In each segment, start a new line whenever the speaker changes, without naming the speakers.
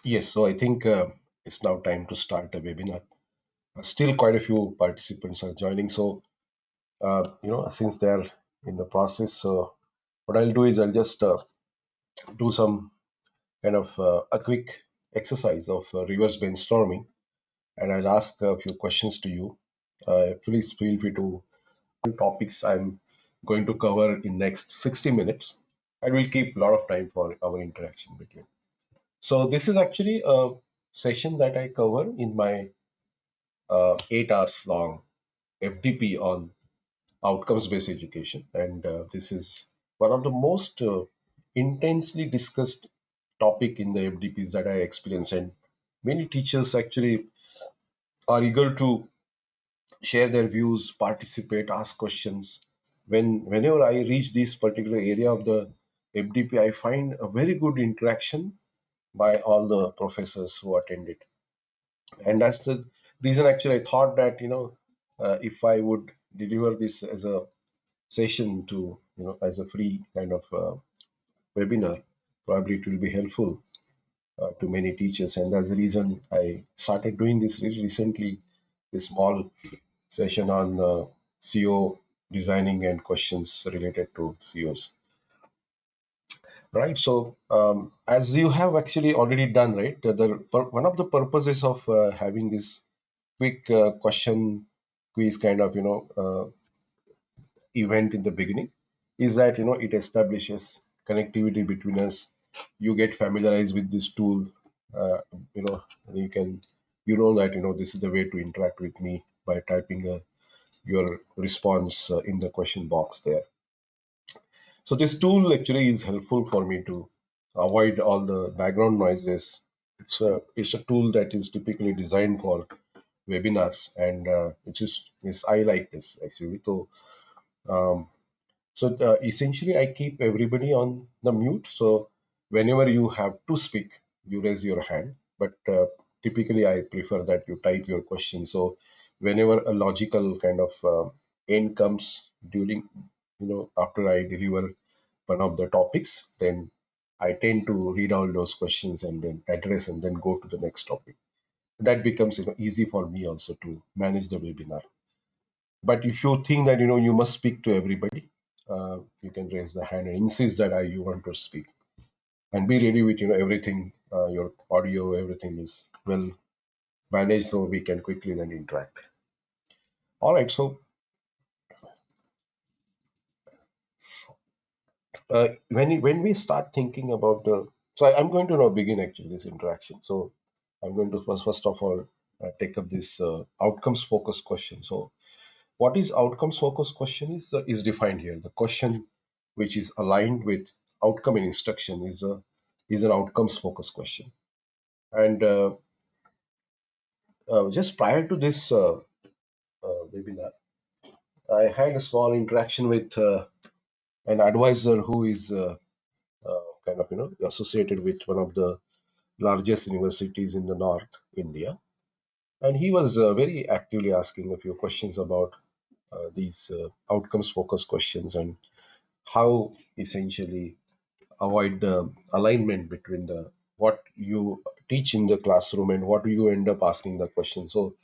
Yes, so I think it's now time to start the webinar. Still, quite a few participants are joining. So, since they're in the process, so what I'll do is I'll just do some kind of a quick exercise of reverse brainstorming, and I'll ask a few questions to you. Please feel free to topics I'm going to cover in next 60 minutes. I will keep a lot of time for our interaction between. So this is actually a session that I cover in my 8 hours long FDP on outcomes-based education, and this is one of the most intensely discussed topic in the FDPs that I experience, and many teachers actually are eager to share their views, participate, ask questions. Whenever I reach this particular area of the FDP, I find a very good interaction by all the professors who attend it, and that's the reason actually I thought that if I would deliver this as a session to as a free kind of webinar, probably it will be helpful to many teachers, and that's the reason I started doing this recently, a small session on CO designing and questions related to COs. Right. So, as you have actually already done, right, one of the purposes of having this quick question quiz kind of event in the beginning is that it establishes connectivity between us. You get familiarized with this tool. uh, you know you can that this is the way to interact with me by typing your response in the question box there. So this tool actually is helpful for me to avoid all the background noises. It's a tool that is typically designed for webinars, and which is I like this actually. Um, so essentially, I keep everybody on the mute. So whenever you have to speak, you raise your hand. But typically, I prefer that you type your question. So whenever a logical kind of end comes during, after I deliver one of the topics, then I tend to read all those questions and then address and then go to the next topic. That becomes easy for me also to manage the webinar. But if you think that you must speak to everybody, you can raise the hand and insist that you want to speak, and be ready with everything, your audio, everything is well managed, so we can quickly then interact. All right. So when we start thinking about I'm going to now begin actually this interaction. So I'm going to first of all take up this outcomes focused question. So what is outcomes focused question is defined here. The question which is aligned with outcome in instruction is an outcomes focused question. And just prior to this webinar, I had a small interaction with an advisor who is kind of associated with one of the largest universities in the North India, and he was very actively asking a few questions about these outcomes focused questions and how essentially avoid the alignment between the what you teach in the classroom and what you end up asking the question. So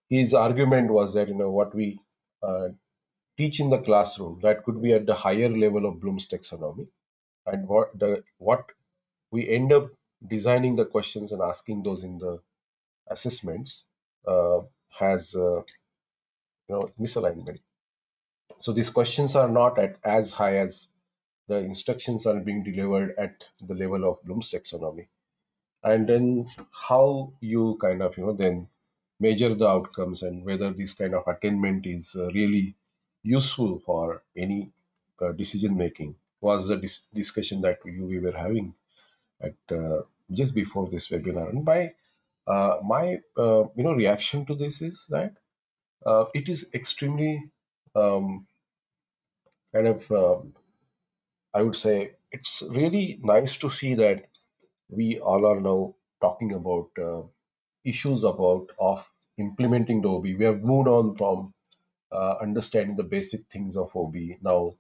his argument was that what we uh, teach in the classroom, that could be at the higher level of Bloom's taxonomy, and what we end up designing the questions and asking those in the assessments has misalignment. So these questions are not at as high as the instructions are being delivered at the level of Bloom's taxonomy. And then how you kind of then measure the outcomes and whether this kind of attainment is really useful for any decision making was the discussion that we were having at just before this webinar. And my reaction to this is that it is extremely um, kind of I would say it's really nice to see that we all are now talking about issues about of implementing the OB. We have moved on from understanding the basic things of OB now,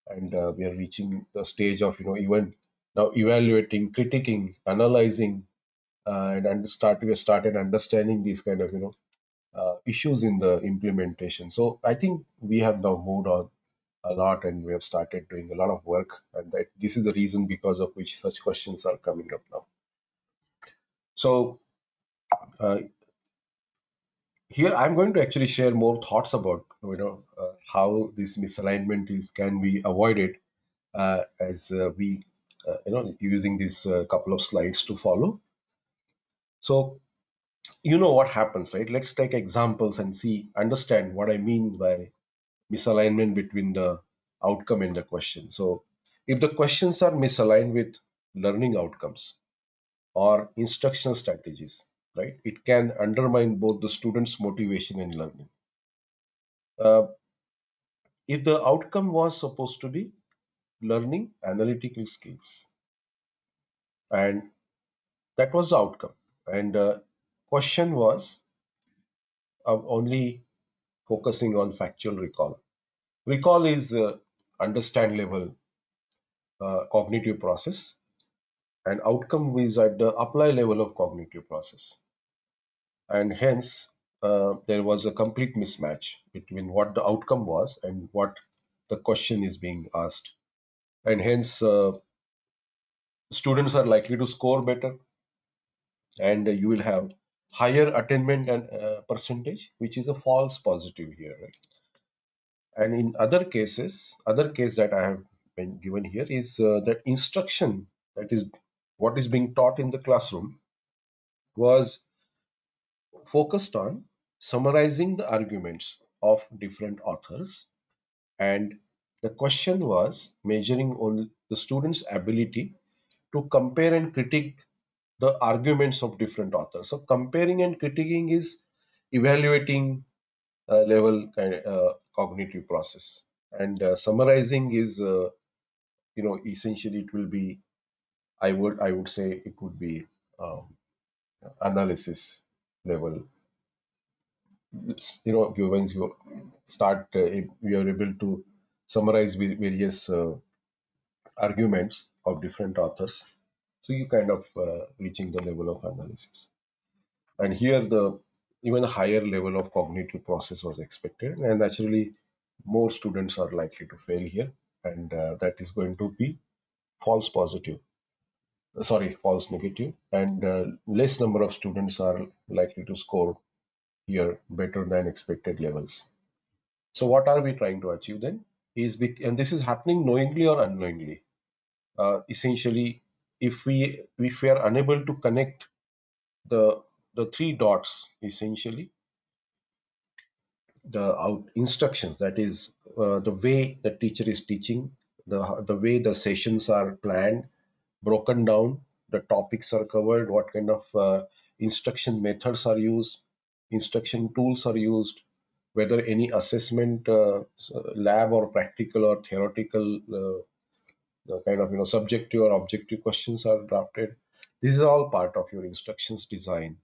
and we are reaching the stage of even now evaluating, critiquing, analyzing we started understanding these kind of issues in the implementation. So I think we have now moved on a lot, and we have started doing a lot of work, and that this is the reason because of which such questions are coming up now. So uh, here I'm going to actually share more thoughts about how this misalignment is can be avoided as we using these couple of slides to follow. So you know what happens, right? Let's take examples and see understand what I mean by misalignment between the outcome and the question. So if the questions are misaligned with learning outcomes or instructional strategies, right, it can undermine both the student's motivation and learning. uh, if the outcome was supposed to be learning analytical skills, and that was the outcome, and question was only focusing on factual recall. Recall is understand level cognitive process, and outcome is at the apply level of cognitive process. And hence, there was a complete mismatch between what the outcome was and what the question is being asked. And hence, students are likely to score better, and you will have higher attainment and percentage, which is a false positive here, right? And in other case that I have been given here is that instruction, that is what is being taught in the classroom, was focused on summarizing the arguments of different authors, and the question was measuring on the students' ability to compare and critique the arguments of different authors. So comparing and critiquing is evaluating level cognitive process, and summarizing is essentially it will be, I would say it would be um, analysis level. Once you start, you are able to summarize various arguments of different authors. So you kind of reaching the level of analysis. And here the even a higher level of cognitive process was expected, and naturally more students are likely to fail here, and that is going to be false positive, sorry, false negative, and less number of students are likely to score here better than expected levels. So what are we trying to achieve then? And this is happening knowingly or unknowingly. Essentially, if we are unable to connect the the three dots, essentially the instructions, that is the way the teacher is teaching, the way the sessions are planned, broken down, the topics are covered, what kind of instruction methods are used, instruction tools are used, whether any assessment lab or practical or theoretical the kind of subjective or objective questions are drafted. This is all part of your instructions design,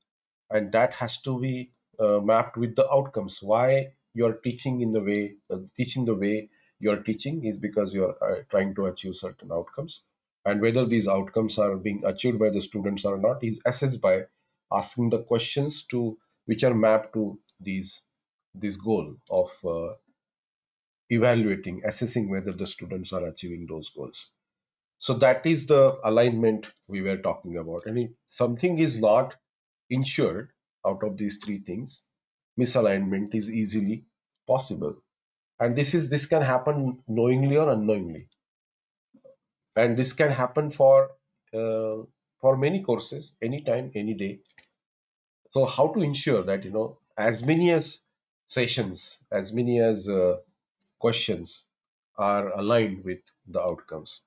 and that has to be mapped with the outcomes. Why you're teaching in the way teaching the way you're teaching is because you're trying to achieve certain outcomes, and whether these outcomes are being achieved by the students or not is assessed by asking the questions to which are mapped to this goal of evaluating, assessing whether the students are achieving those goals. So that is the alignment we were talking about. And if something is not ensured out of these three things, misalignment is easily possible. And this can happen knowingly or unknowingly. And this can happen for many courses, anytime, any day. So how to ensure that as many as sessions, as many as questions are aligned with the outcomes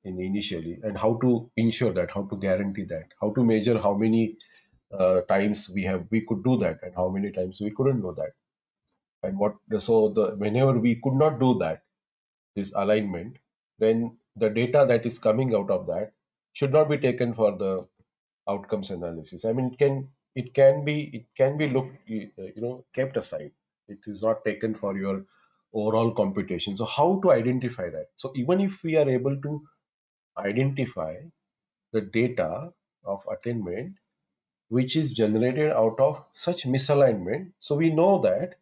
in initially, and how to ensure that, how to guarantee that, how to measure how many times we could do that and how many times we couldn't do that, and what so the whenever we could not do that, this alignment, then the data that is coming out of that should not be taken for the outcomes analysis. I mean, it can be looked kept aside. It is not taken for your overall computation. So how to identify that? So even if we are able to identify the data of attainment which is generated out of such misalignment. So we know that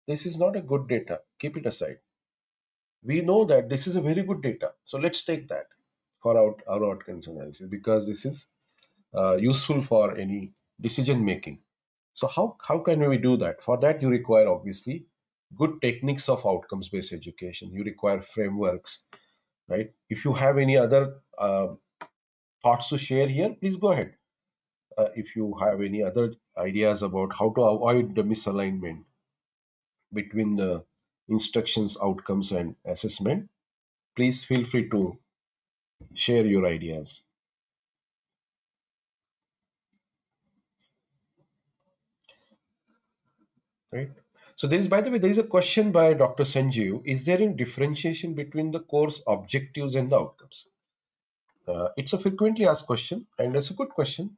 this is not a good data. Keep it aside. We know that this is a very good data. So let's take that for our outcomes analysis because this is useful for any decision making. So how can we do that? For that, you require obviously good techniques of outcomes based education. You require frameworks, right? If you have any other thoughts to share here, please go ahead. If you have any other ideas about how to avoid the misalignment between the instructions, outcomes, and assessment, please feel free to share your ideas. Right. So there is, by the way, there is a question by Dr. Sanjeev. Is there any differentiation between the course objectives and the outcomes? It's a frequently asked question, and it's a good question.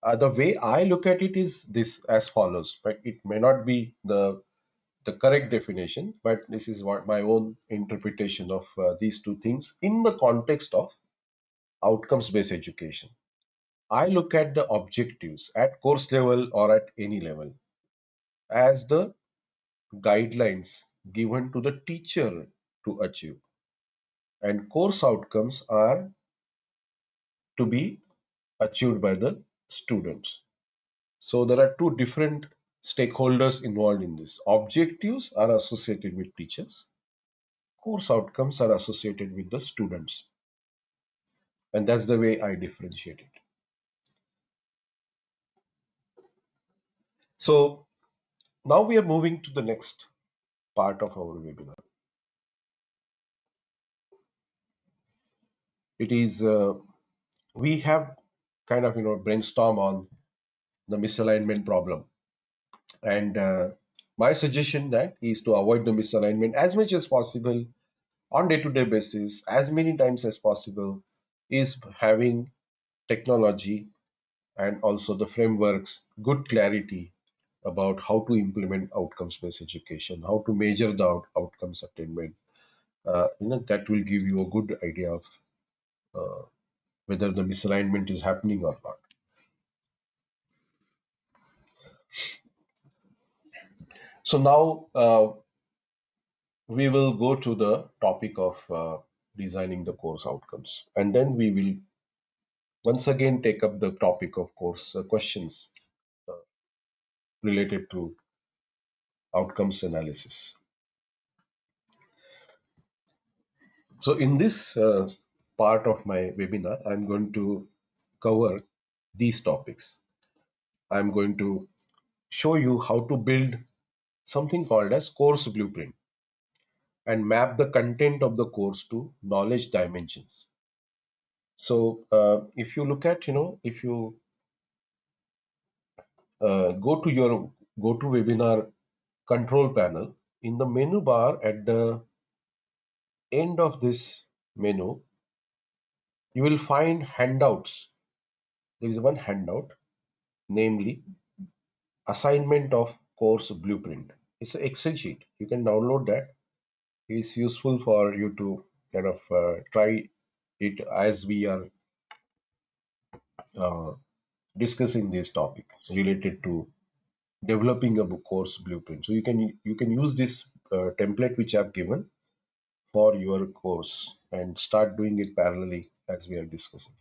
The way I look at it is this as follows. Right. It may not be the correct definition, but this is what my own interpretation of these two things in the context of outcomes-based education. I look at the objectives at course level or at any level as the guidelines given to the teacher to achieve, and course outcomes are to be achieved by the students. So there are two different stakeholders involved in this. Objectives are associated with teachers, course outcomes are associated with the students, and that's the way I differentiate it. So now we are moving to the next part of our webinar. It is we have kind of brainstorm on the misalignment problem. And my suggestion that is to avoid the misalignment as much as possible on day-to-day basis, as many times as possible, is having technology and also the frameworks, good clarity about how to implement outcomes-based education, how to measure the outcomes attainment. That will give you a good idea of uh, whether the misalignment is happening or not. So now we will go to the topic of designing the course outcomes, and then we will once again take up the topic of course questions uh, related to outcomes analysis. So in this part of my webinar, I'm going to cover these topics. I'm going to show you how to build something called as course blueprint and map the content of the course to knowledge dimensions. So if you look at, if you go to your GoToWebinar control panel, in the menu bar at the end of this menu, you will find handouts. There is one handout, namely assignment of course blueprint. It's an Excel sheet. You can download that. It's useful for you to kind of try it as we are uh, discussing this topic related to developing a course blueprint. So you can use this template which I've given for your course and start doing it parallelly as we are discussing.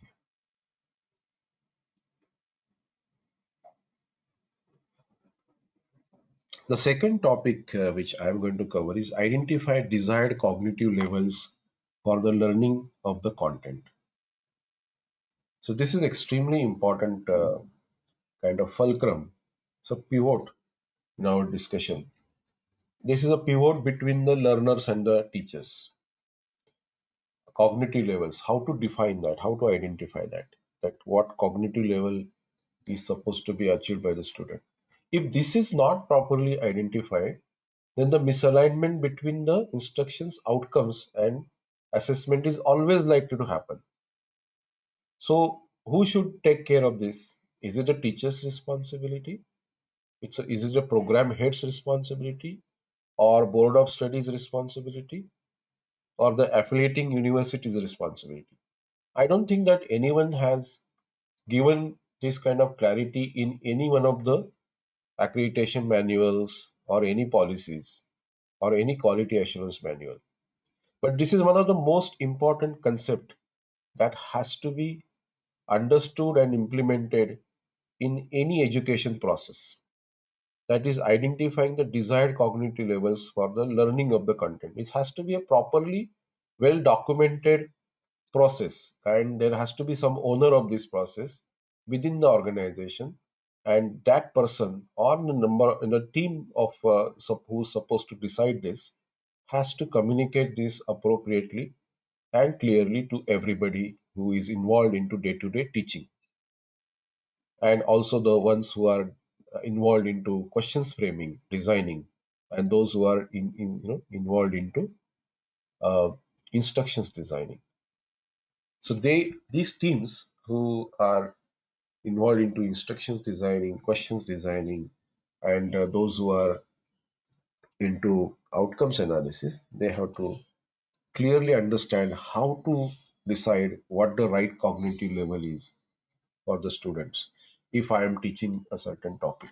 The second topic which I'm going to cover is identify desired cognitive levels for the learning of the content. So this is extremely important kind of fulcrum. It's a pivot in our discussion. This is a pivot between the learners and the teachers. Cognitive levels, how to define that, how to identify that what cognitive level is supposed to be achieved by the student. If this is not properly identified, then the misalignment between the instructions, outcomes, and assessment is always likely to happen. So, who should take care of this? Is it a teacher's responsibility? Is it a program head's responsibility, or board of studies responsibility, or the affiliating university's responsibility? I don't think that anyone has given this kind of clarity in any one of the accreditation manuals or any policies or any quality assurance manual. But this is one of the most important concept that has to be understood and implemented in any education process. That is identifying the desired cognitive levels for the learning of the content. It has to be a properly well documented process, and there has to be some owner of this process within the organization, and that person or the number in a team of who's supposed to decide this has to communicate this appropriately and clearly to everybody who is involved into day-to-day teaching, and also the ones who are involved into questions framing, designing, and those who are involved into uh, instructions designing. So these teams who are involved into instructions designing, questions designing, and those who are into outcomes analysis, they have to clearly understand how to decide what the right cognitive level is for the students if I am teaching a certain topic.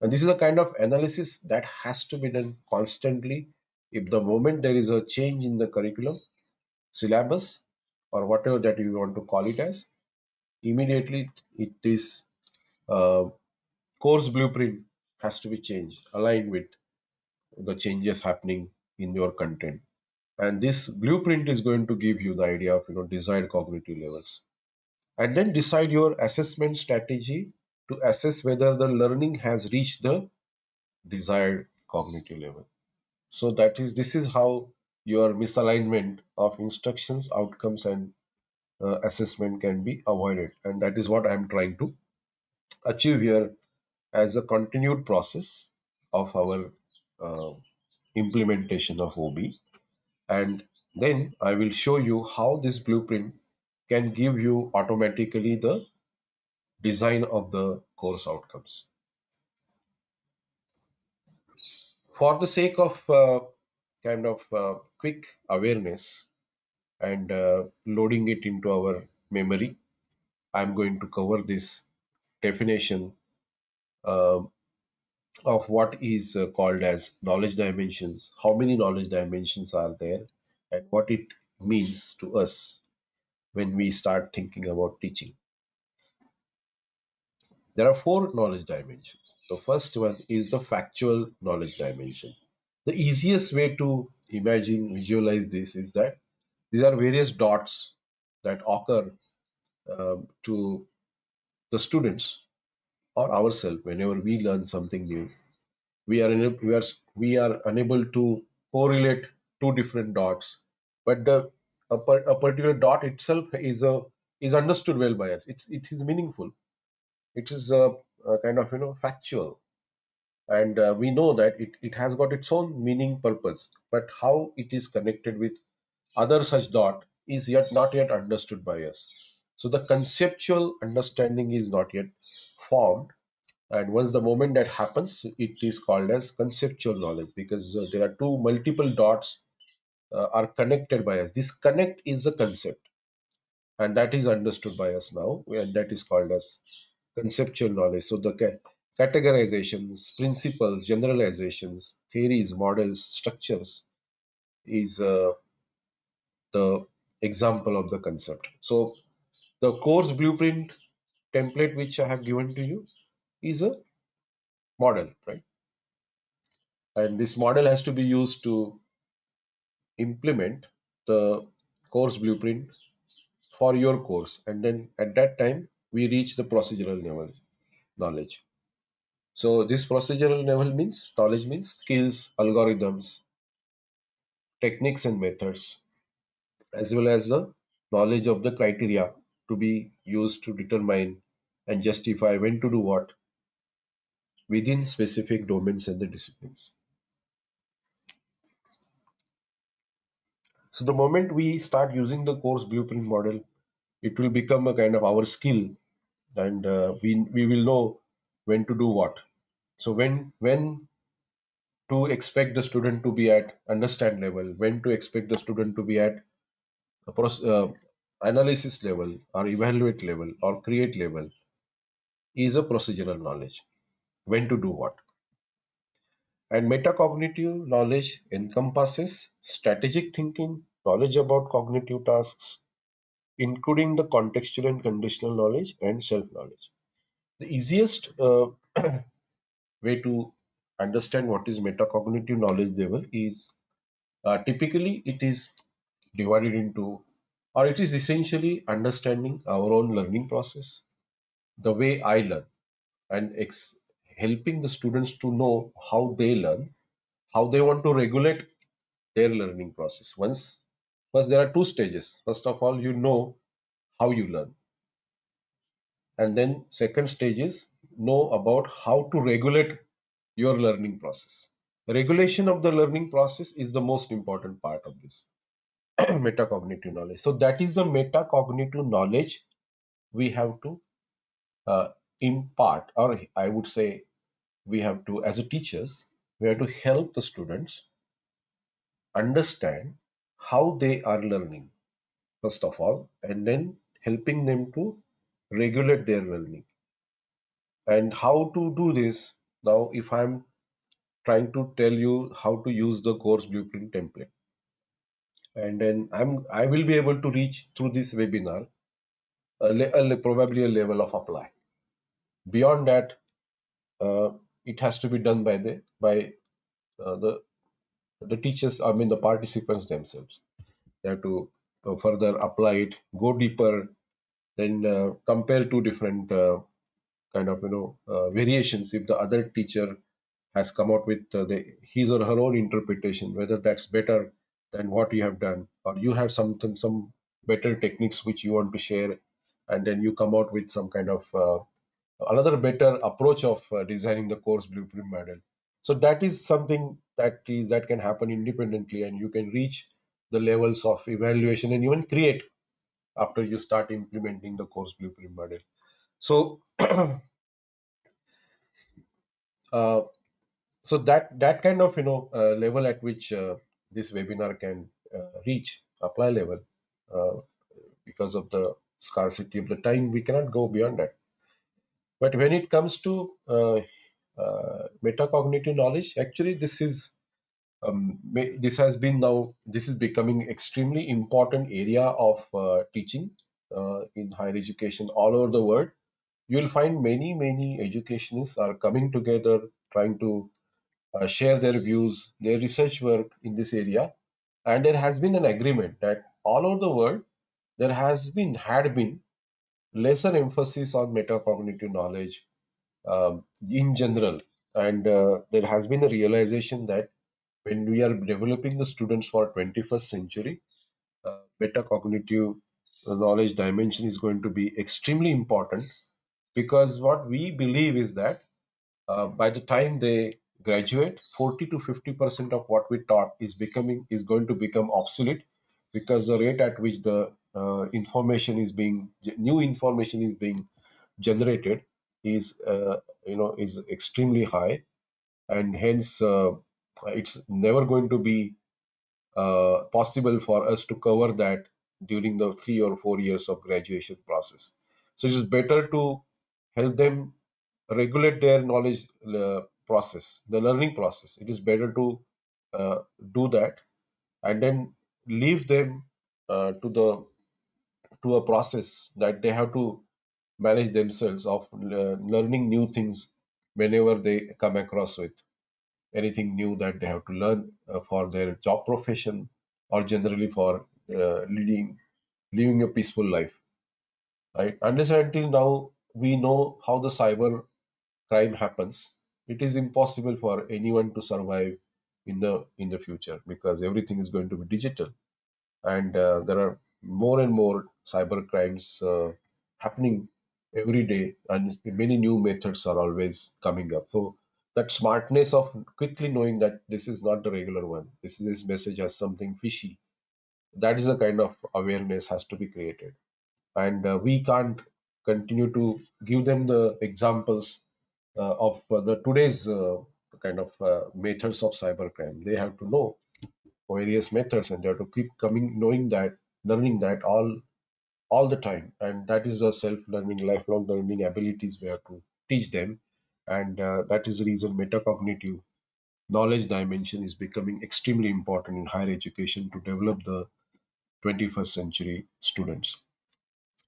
And this is a kind of analysis that has to be done constantly. If the moment there is a change in the curriculum, syllabus, or whatever that you want to call it as, immediately it is uh, course blueprint has to be changed, aligned with the changes happening in your content. And this blueprint is going to give you the idea of desired cognitive levels. And then decide your assessment strategy to assess whether the learning has reached the desired cognitive level. So this is how your misalignment of instructions, outcomes, and assessment can be avoided. And that is what I am trying to achieve here as a continued process of our uh, implementation of OB. And then I will show you how this blueprint can give you automatically the design of the course outcomes. For the sake of kind of quick awareness and loading it into our memory, I'm going to cover this definition uh, of what is called as knowledge dimensions, how many knowledge dimensions are there, and what it means to us when we start thinking about teaching. There are four knowledge dimensions. The first one is the factual knowledge dimension. The easiest way to visualize this is that these are various dots that occur to the students or ourselves whenever we learn something new. We are unable to correlate two different dots, but a particular dot itself is understood well by us. It is meaningful. It is a kind of factual, and we know that it has got its own meaning purpose. But how it is connected with other such dot is yet not yet understood by us. So the conceptual understanding is not yet formed, and once the moment that happens, it is called as conceptual knowledge, because there are two multiple dots are connected by us. This connect is a concept, and that is understood by us now, and that is called as conceptual knowledge. So the categorizations, principles, generalizations, theories, models, structures is the example of the concept. So the course blueprint template which I have given to you is a model, right? And this model has to be used to implement the course blueprint for your course, and then at that time we reach the procedural level knowledge. So this procedural level means knowledge means skills, algorithms, techniques and methods, as well as the knowledge of the criteria to be used to determine and justify when to do what within specific domains and the disciplines. So the moment we start using the course blueprint model, it will become a kind of our skill, and we will know when to do what. So when to expect the student to be at understand level, when to expect the student to be at a analysis level or evaluate level or create level is a procedural knowledge, when to do what. And metacognitive knowledge encompasses strategic thinking, knowledge about cognitive tasks, including the contextual and conditional knowledge and self knowledge. The easiest way to understand what is metacognitive knowledge level is, typically it is divided into, or it is essentially understanding our own learning process, the way I learn, and helping the students to know how they learn, how they want to regulate their learning process. First, there are two stages. First of all, you know how you learn, and then second stage is know about how to regulate your learning process. Regulation of the learning process is the most important part of this metacognitive knowledge. So that is the metacognitive knowledge we have to uh, impart, or I would say we have to, as a teachers, we have to help the students understand how they are learning, first of all, and then helping them to regulate their learning. And how to do this? Now, if I'm trying to tell you how to use the course blueprint template, and then I will be able to reach through this webinar probably a level of apply. Beyond that, uh, it has to be done by uh, the the teachers. I mean the participants themselves. They have to further apply it, go deeper, then compare two different kind of variations. If the other teacher has come out with his or her own interpretation, whether that's better than what you have done, or you have some better techniques which you want to share, and then you come out with some kind of another better approach of designing the course blueprint model. So that is something that can happen independently, and you can reach the levels of evaluation and even create after you start implementing the course blueprint model. So uh, so that kind of level at which this webinar can reach apply level, uh, because of the scarcity of the time we cannot go beyond that. But when it comes to metacognitive knowledge, actually this has been now this is becoming extremely important area of teaching in higher education all over the world. You will find many educationists are coming together, trying to share their views, their research work in this area, and there has been an agreement that all over the world there had been lesser emphasis on metacognitive knowledge in general, and there has been a realization that when we are developing the students for 21st century, metacognitive knowledge dimension is going to be extremely important, because what we believe is that by the time they graduate, 40 to 50% of what we taught is going to become obsolete, because the rate at which the new information is being generated is extremely high, and hence it's never going to be possible for us to cover that during the 3 or 4 years of graduation process. So it is better to help them regulate their knowledge process, the learning process. It is better to uh, do that, and then leave them to a process that they have to manage themselves of learning new things whenever they come across with anything new that they have to learn for their job profession, or generally for living a peaceful life, right? Unless and until now we know how the cyber crime happens, it is impossible for anyone to survive in the future, because everything is going to be digital, and there are more and more cyber crimes happening every day, and many new methods are always coming up. So that smartness of quickly knowing that this is not the regular one, this message has something fishy, that is the kind of awareness has to be created. And we can't continue to give them the examples of the today's kind of methods of cybercrime. They have to know various methods, and they have to keep coming knowing that, learning that all all the time, and that is the self-learning, lifelong learning abilities we have to teach them, and that is the reason metacognitive knowledge dimension is becoming extremely important in higher education to develop the 21st century students.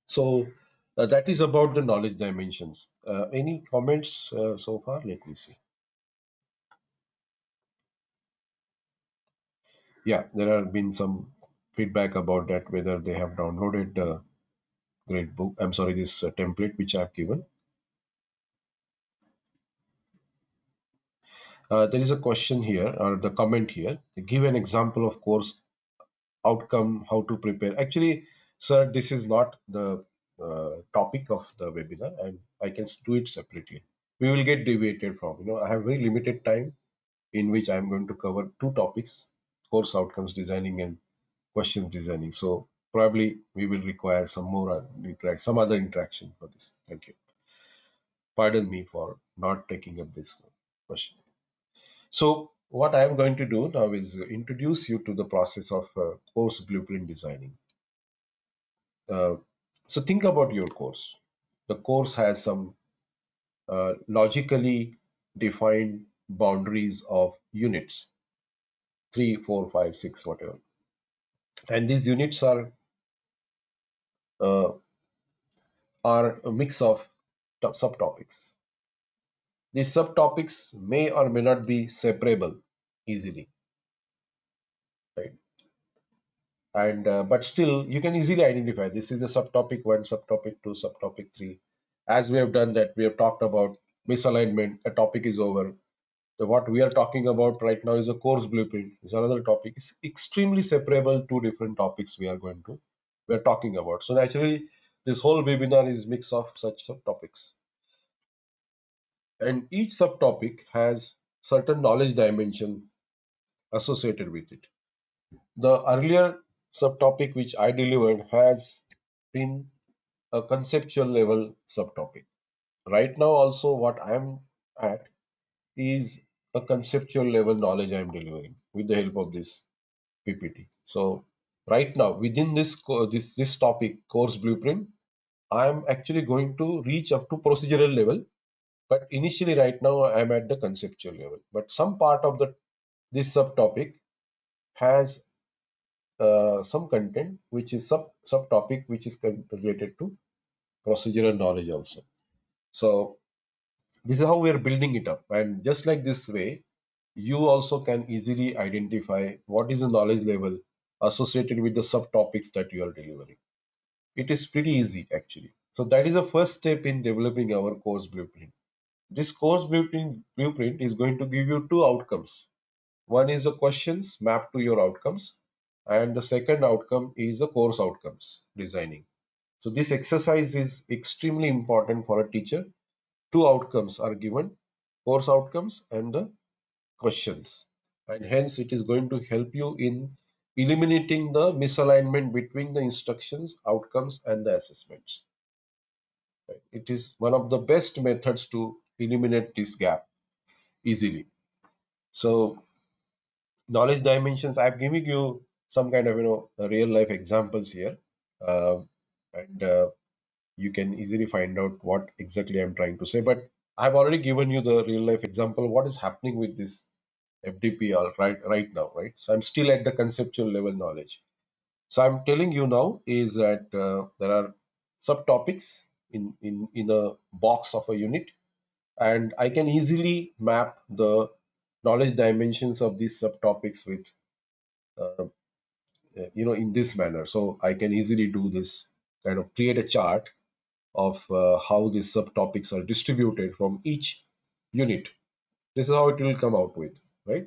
So that is about the knowledge dimensions. Any comments so far? Let me see. Yeah, there have been some feedback about that, whether they have downloaded the great book. I'm sorry, this template which I've given. There is a question here, or the comment here. Give an example of course outcome, how to prepare. Actually, sir, this is not the topic of the webinar, and I can do it separately. We will get deviated from. I have very limited time in which I'm going to cover two topics: course outcomes designing and questions designing. So probably we will require some more some other interaction for this. Thank you. Pardon me for not taking up this question. So what I'm going to do now is introduce you to the process of course blueprint designing. Uh, so think about your course. The course has some logically defined boundaries of units, three, four, five, six, whatever. And these units uh, are a mix of subtopics. These subtopics may or may not be separable easily, right? And but still, you can easily identify this is a subtopic one, subtopic two, subtopic three. As we have done that, we have talked about misalignment. A topic is over. So what we are talking about right now is a course blueprint. Is another topic. It's extremely separable. Two different topics we are talking about. So naturally, this whole webinar is mix of such subtopics, and each subtopic has certain knowledge dimension associated with it. The earlier subtopic which I delivered has been a conceptual level subtopic. Right now, also, what I'm at is a conceptual level knowledge I'm delivering with the help of this PPT. So, right now, within this topic, course blueprint, I'm actually going to reach up to procedural level. But initially, right now, I'm at the conceptual level. But some part of the this subtopic has some content which is subtopic which is related to procedural knowledge also. So this is how we are building it up, and just like this way you also can easily identify what is the knowledge level associated with the subtopics that you are delivering. It is pretty easy actually. So that is the first step in developing our course blueprint. This course blueprint is going to give you two outcomes. One is the questions mapped to your outcomes, and the second outcome is the course outcomes designing. So this exercise is extremely important for a teacher. Two outcomes are given: course outcomes and the questions. And hence it is going to help you in eliminating the misalignment between the instructions, outcomes, and the assessments. Right? It is one of the best methods to eliminate this gap easily. So knowledge dimensions, I've given you some kind of real life examples here, uh, and you can easily find out what exactly I'm trying to say. But I've already given you the real life example. What is happening with this FDP all right now, right? So I'm still at the conceptual level knowledge. So I'm telling you now is that there are subtopics in a box of a unit, and I can easily map the knowledge dimensions of these subtopics with uh, in this manner. So I can easily do this, kind of create a chart of how these subtopics are distributed from each unit. This is how it will come out with, right?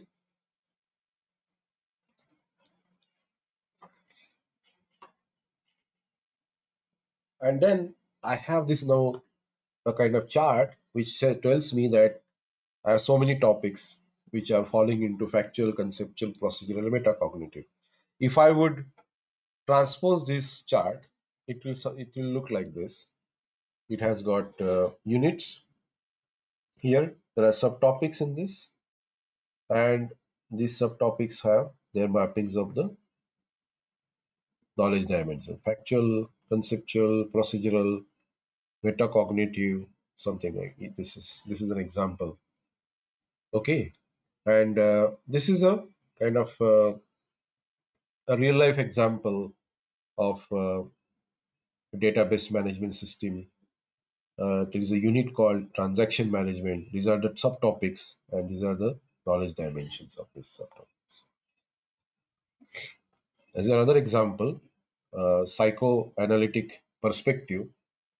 And then I have this now a kind of chart which tells me that I have so many topics which are falling into factual, conceptual, procedural, metacognitive. If I would transpose this chart, it will look like this. It has got units here. There are subtopics in this, and these subtopics have their mappings of the knowledge dimensions: factual, conceptual, procedural, metacognitive, something like it. This is an example. Okay, and this is a kind of a real life example of database management system. There is a unit called transaction management. These are the subtopics, and these are the knowledge dimensions of these subtopics. As another example, psychoanalytic perspective,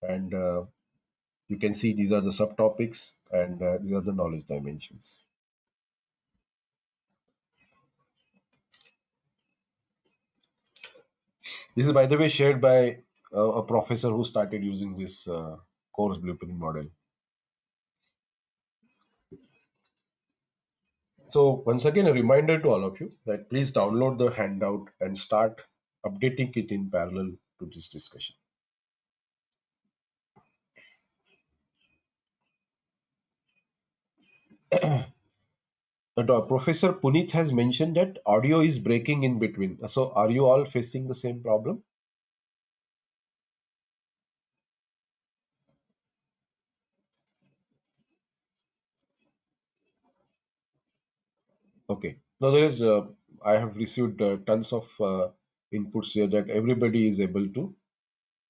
and you can see these are the subtopics, and these are the knowledge dimensions. This is, by the way, shared by a professor who started using this course blueprint model. So once again, a reminder to all of you that please download the handout and start updating it in parallel to this discussion. Professor Puneet has mentioned that audio is breaking in between. So are you all facing the same problem? Okay. Now there is, I have received tons of inputs here that everybody is able to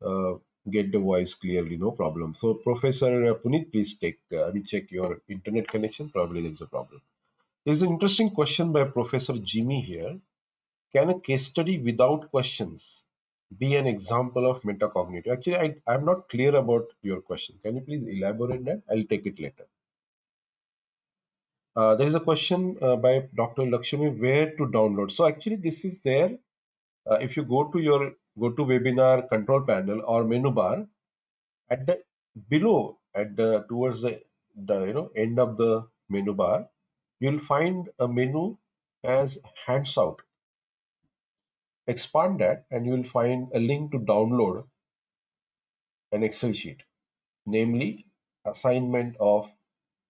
uh, get the voice clearly, no problem. So Professor Puneet, please recheck your internet connection. Probably there is a problem. There's an interesting question by Professor Jimmy here. Can a case study without questions be an example of metacognitive? Actually, I'm not clear about your question. Can you please elaborate that? I'll take it later. There is a question by Dr. Lakshmi, where to download. So actually, this is there. If you go to your GoToWebinar control panel or menu bar, at the below, at the towards the end of the menu bar, you'll find a menu as hands out. Expand that, and you'll find a link to download an Excel sheet, namely assignment of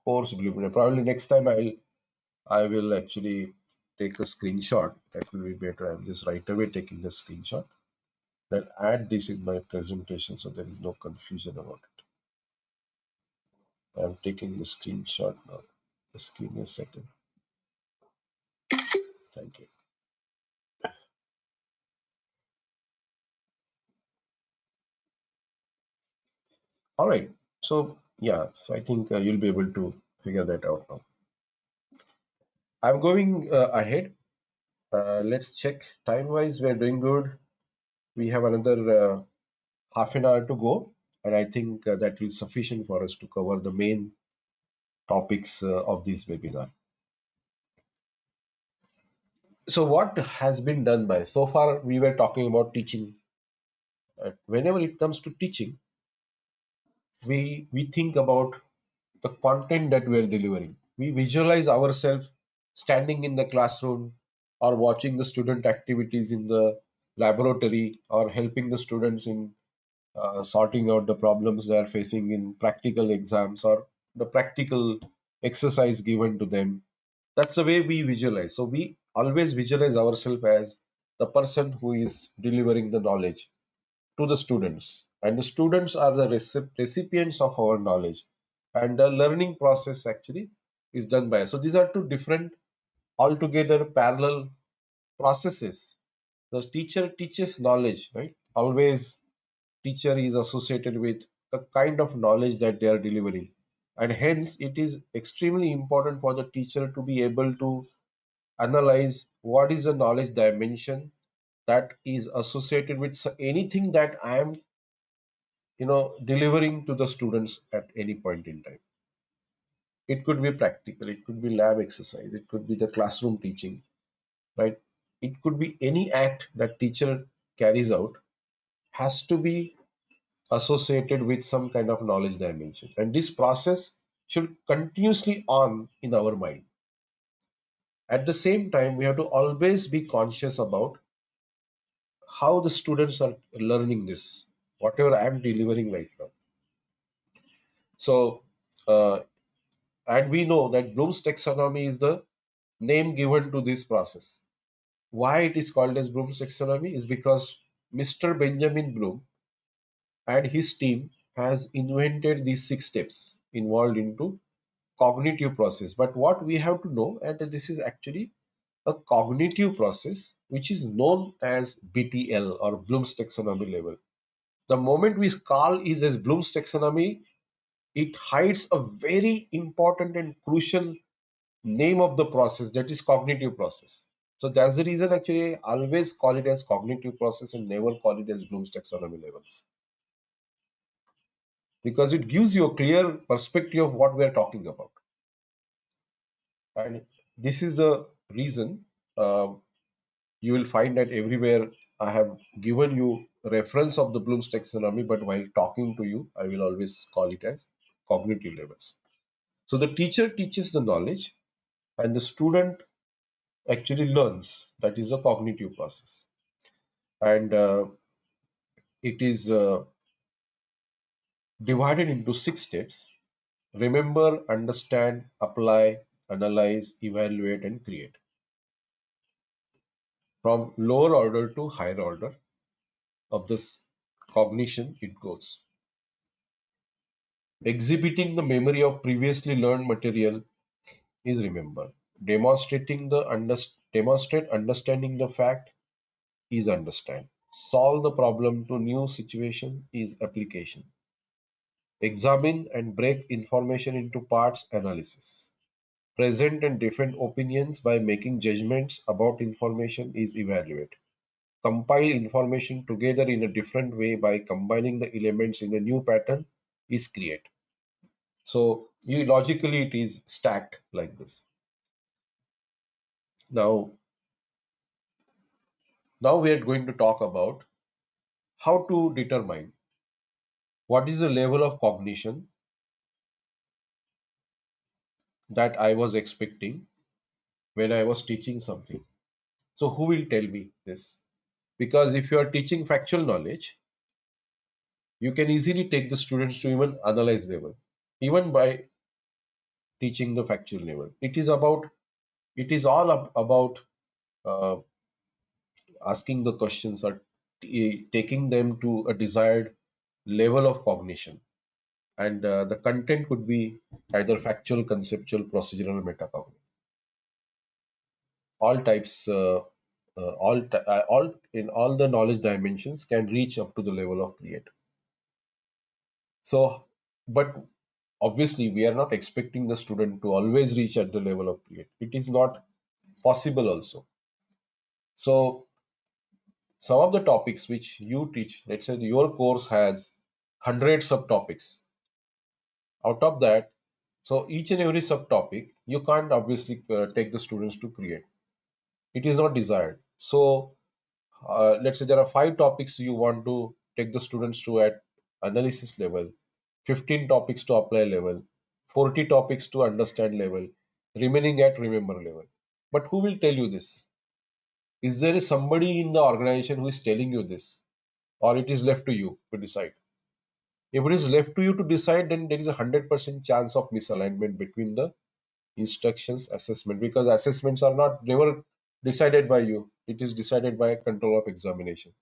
course blueprint. Probably next time I will actually take a screenshot. That will be better. I'm just right away taking the screenshot. Then add this in my presentation so there is no confusion about it. I'm taking the screenshot now. Just give me a second. Thank you. All right. So yeah, so I think you'll be able to figure that out now. I'm going ahead. Let's check time-wise. We're doing good. We have another half an hour to go, and I think that is sufficient for us to cover the main topics of this webinar. So what has been done by so far? We were talking about teaching. Whenever it comes to teaching, we think about the content that we are delivering. We visualize ourselves standing in the classroom or watching the student activities in the laboratory or helping the students in sorting out the problems they are facing in practical exams or the practical exercise given to them. That's the way we visualize. So we always visualize ourselves as the person who is delivering the knowledge to the students, and the students are the recipients of our knowledge, and the learning process actually is done by us. So these are two different, altogether parallel processes. The teacher teaches knowledge, right? Always teacher is associated with the kind of knowledge that they are delivering, and hence it is extremely important for the teacher to be able to analyze what is the knowledge dimension that is associated with anything that I am delivering to the students at any point in time. It could be practical, it could be lab exercise, it could be the classroom teaching, right? It could be any act that teacher carries out has to be associated with some kind of knowledge dimension, and this process should continuously on in our mind. At the same time, we have to always be conscious about how the students are learning this, whatever I am delivering right now. So and we know that Bloom's taxonomy is the name given to this process. Why it is called as Bloom's taxonomy is because Mr. Benjamin Bloom and his team has invented these 6 steps involved into cognitive process. But what we have to know, and this is actually a cognitive process which is known as BTL or Bloom's taxonomy level. The moment we call it as Bloom's taxonomy, it hides a very important and crucial name of the process, that is cognitive process. So that's the reason actually I always call it as cognitive process and never call it as Bloom's taxonomy levels, because it gives you a clear perspective of what we are talking about. And this is the reason you will find that everywhere I have given you reference of the Bloom's taxonomy, but while talking to you, I will always call it as cognitive levels. So the teacher teaches the knowledge and the student actually learns. That is a cognitive process. And it is divided into 6 steps: remember, understand, apply, analyze, evaluate, and create. From lower order to higher order of this cognition, it goes. Exhibiting the memory of previously learned material is remember. Demonstrate understanding the fact is understand. Solve the problem to new situation is application. Examine and break information into parts analysis. Present and defend opinions by making judgments about information is evaluate. Compile information together in a different way by combining the elements in a new pattern is create. So you logically it is stacked like this. Now, now we are going to talk about how to determine what is the level of cognition that I was expecting when I was teaching something. So who will tell me this? Because if you are teaching factual knowledge, you can easily take the students to even analyze level, even by teaching the factual level. It is all about uh, asking the questions or taking them to a desired level of cognition. And the content could be either factual, conceptual, procedural, metacognitive. All types, all in all the knowledge dimensions can reach up to the level of create. So, but obviously we are not expecting the student to always reach at the level of create. It is not possible also. So some of the topics which you teach, let's say your course has 100 subtopics. Out of that, so each and every subtopic, you can't obviously take the students to create. It is not desired. So let's say there are 5 topics you want to take the students to at analysis level, 15 topics to apply level, 40 topics to understand level, remaining at remember level. But who will tell you this? Is there somebody in the organization who is telling you this, or it is left to you to decide? If it is left to you to decide, then there is a 100% chance of misalignment between the instructions assessment, because assessments are not never decided by you. It is decided by control of examination.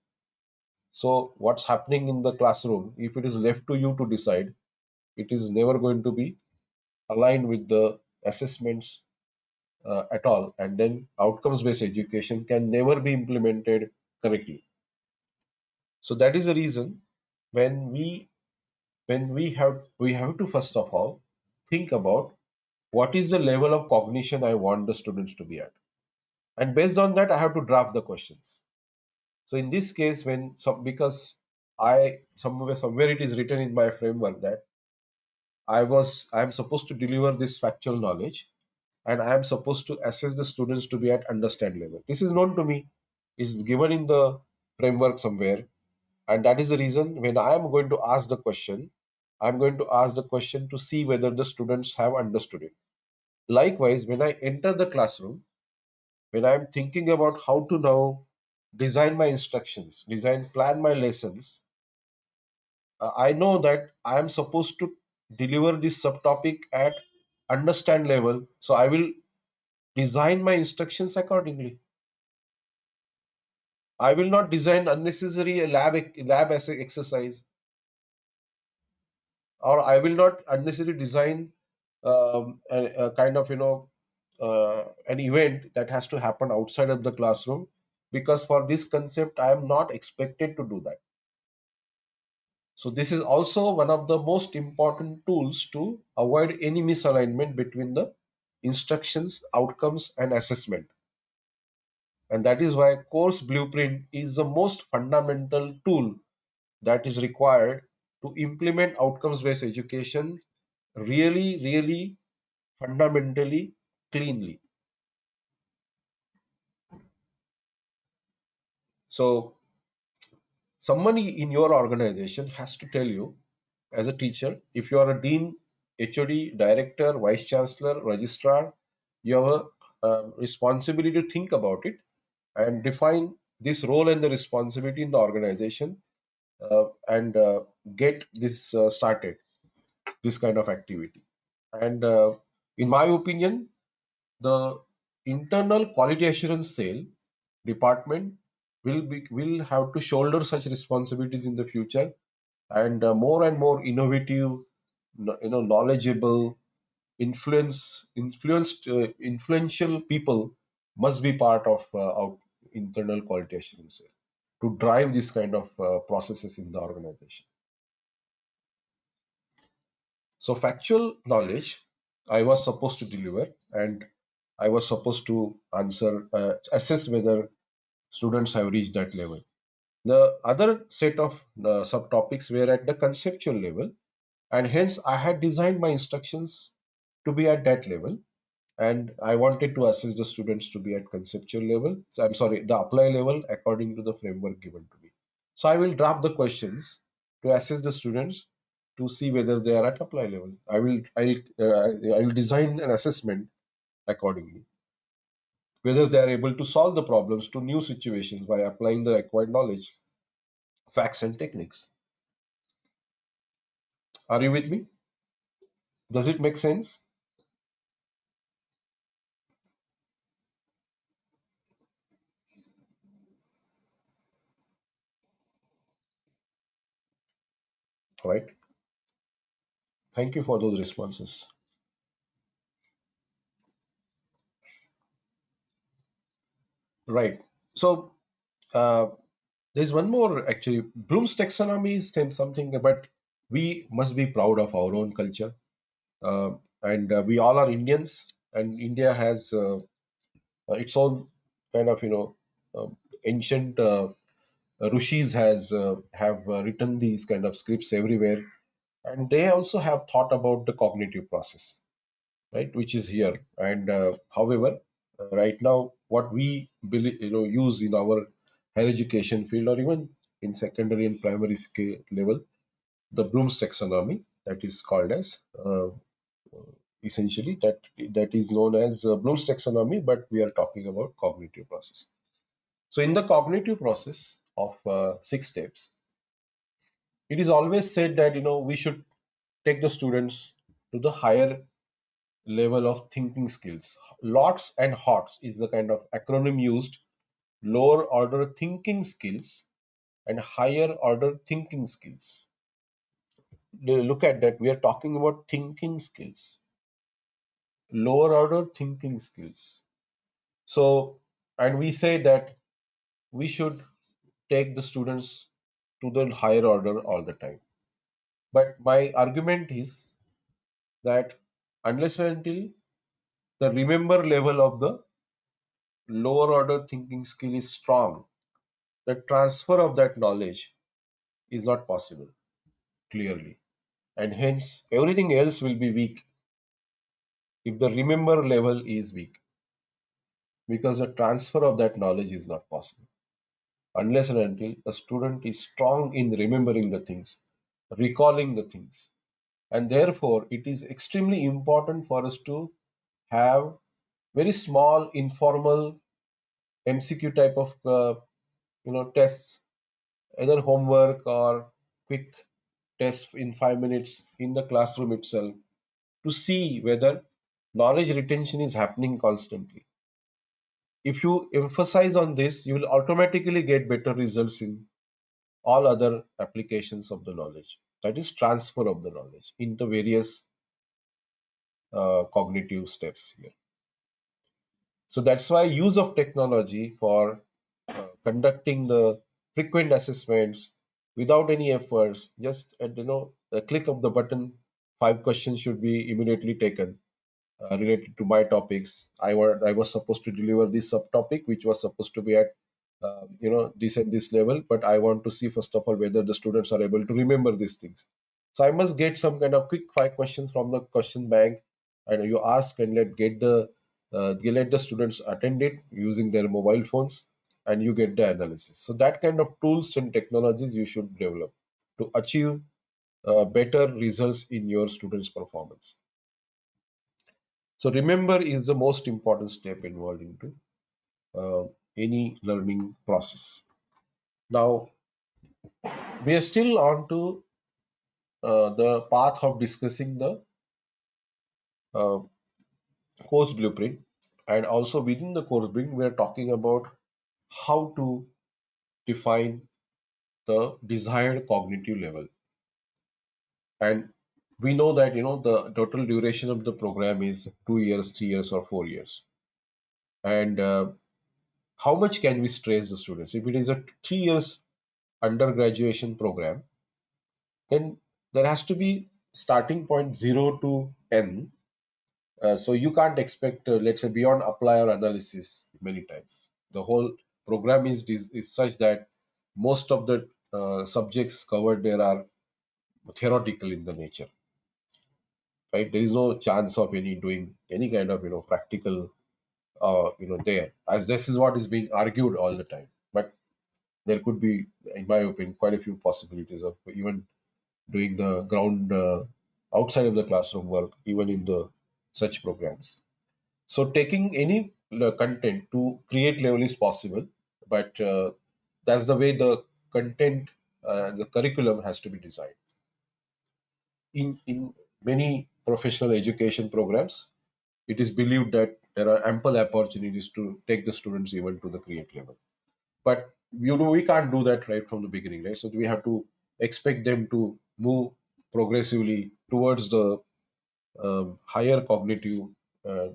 So what's happening in the classroom, if it is left to you to decide, it is never going to be aligned with the assessments at all, and then outcomes based education can never be implemented correctly. So that is the reason when we have to first of all think about what is the level of cognition I want the students to be at, and based on that I have to draft the questions. So in this case, when some, because I somewhere it is written in my framework that I am supposed to deliver this factual knowledge, and I am supposed to assess the students to be at understand level. This is known to me, is given in the framework somewhere, and that is the reason when I am going to ask the question, I am going to ask the question to see whether the students have understood it. Likewise, when I enter the classroom, when I am thinking about how to now design my instructions, plan my lessons, I know that I am supposed to deliver this subtopic at understand level. So I will design my instructions accordingly. I will not design unnecessary lab exercise, or I will not unnecessarily design a kind of an event that has to happen outside of the classroom, because for this concept I am not expected to do that. So this is also one of the most important tools to avoid any misalignment between the instructions, outcomes, and assessment. And that is why course blueprint is the most fundamental tool that is required to implement outcomes based education really fundamentally cleanly. So someone in your organization has to tell you, as a teacher, if you are a dean, HOD, director, vice chancellor, registrar, you have a responsibility to think about it and define this role and the responsibility in the organization, and get this started, this kind of activity. And in my opinion, the internal quality assurance cell department will have to shoulder such responsibilities in the future, and more innovative, knowledgeable, influential people must be part of our internal quality assurance cell to drive this kind of processes in the organization. So factual knowledge I was supposed to deliver, and I was supposed to assess whether students have reached that level. The other set of subtopics were at the conceptual level, and hence I had designed my instructions to be at that level, and I wanted to assess the students to be at conceptual level. So, I'm sorry, the apply level according to the framework given to me. So I will draft the questions to assess the students to see whether they are at apply level. I will design an assessment accordingly, whether they are able to solve the problems to new situations by applying the acquired knowledge, facts, and techniques. Are you with me? Does it make sense? All right. Thank you for those responses. Right. So uh, there's one more actually. Bloom's taxonomy is something, but we must be proud of our own culture. Uh, and we all are Indians, and India has its own kind of, ancient rishis have written these kind of scripts everywhere, and they also have thought about the cognitive process, right, which is here. And however, right now, what we believe, use in our higher education field, or even in secondary and primary scale level, the Bloom's taxonomy, that is called as essentially that is known as Bloom's taxonomy, but we are talking about cognitive process. So in the cognitive process of 6 steps, it is always said that we should take the students to the higher level of thinking skills. LOTS and HOTS is the kind of acronym used: lower order thinking skills and higher order thinking skills. Look at that, we are talking about thinking skills, lower order thinking skills. So, and we say that we should take the students to the higher order all the time. But my argument is that unless and until the remember level of the lower order thinking skill is strong, the transfer of that knowledge is not possible clearly. And hence, everything else will be weak if the remember level is weak, because the transfer of that knowledge is not possible unless and until a student is strong in remembering the things, recalling the things. And therefore, it is extremely important for us to have very small, informal MCQ type of tests, either homework or quick tests in 5 minutes in the classroom itself, to see whether knowledge retention is happening constantly. if you emphasize on this, you will automatically get better results in all other applications of the knowledge. That is transfer of the knowledge into various cognitive steps here. So that's why use of technology for conducting the frequent assessments without any efforts, just at a click of the button, 5 questions should be immediately taken related to my topics. I was supposed to deliver this subtopic, which was supposed to be at this and this level, but I want to see first of all whether the students are able to remember these things. So I must get some kind of quick 5 questions from the question bank, and you ask and let the students attend it using their mobile phones, and you get the analysis. So that kind of tools and technologies you should develop to achieve better results in your students' performance. So remember is the most important step involved into uh, any learning process. Now we are still on to the path of discussing the uh, course blueprint, and also within the course blueprint we are talking about how to define the desired cognitive level. And we know that the total duration of the program is 2 years, 3 years, or 4 years. And how much can we stress the students? If it is a 3 years undergraduation program, then there has to be starting point 0 to n. So you can't expect, let's say, beyond apply or analysis many times. The whole program is such that most of the subjects covered there are theoretical in the nature, right? There is no chance of any doing any kind of practical there, as this is what is being argued all the time. But there could be, in my opinion, quite a few possibilities of even doing the ground outside of the classroom work, even in the such programs. So taking any content to create level is possible, but that's the way the content, the curriculum has to be designed. In many professional education programs, it is believed that there are ample opportunities to take the students even to the create level. But we can't do that right from the beginning, right? So we have to expect them to move progressively towards the higher cognitive uh,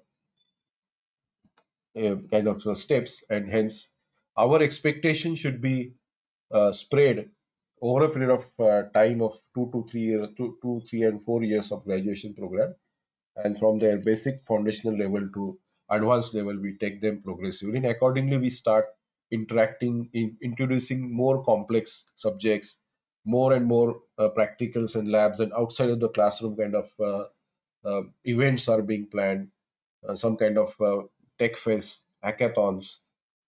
kind of steps, and hence our expectation should be spread over a period of time of 2 to 3 years, 2, 3, and 4 years of graduation program, and from their basic foundational level to advanced level, we take them progressively, and accordingly we start interacting in introducing more complex subjects, more and more practicals and labs, and outside of the classroom kind of events are being planned, some kind of tech fest, hackathons,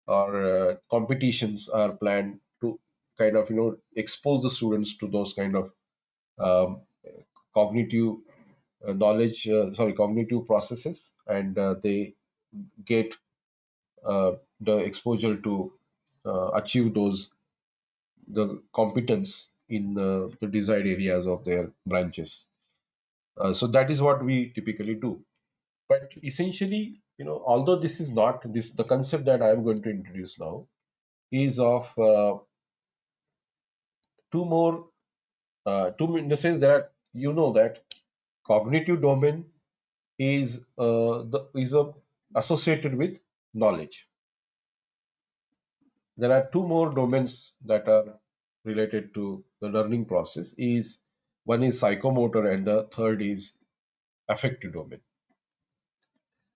or competitions are planned to kind of expose the students to those kind of um, cognitive cognitive processes, and they get the exposure to achieve those the competence in the desired areas of their branches. So that is what we typically do. But essentially, although this is not this, the concept that I am going to introduce now is of two more, two in the sense that that cognitive domain is associated with knowledge. There are two more domains that are related to the learning process. Is one is psychomotor and the third is affective domain.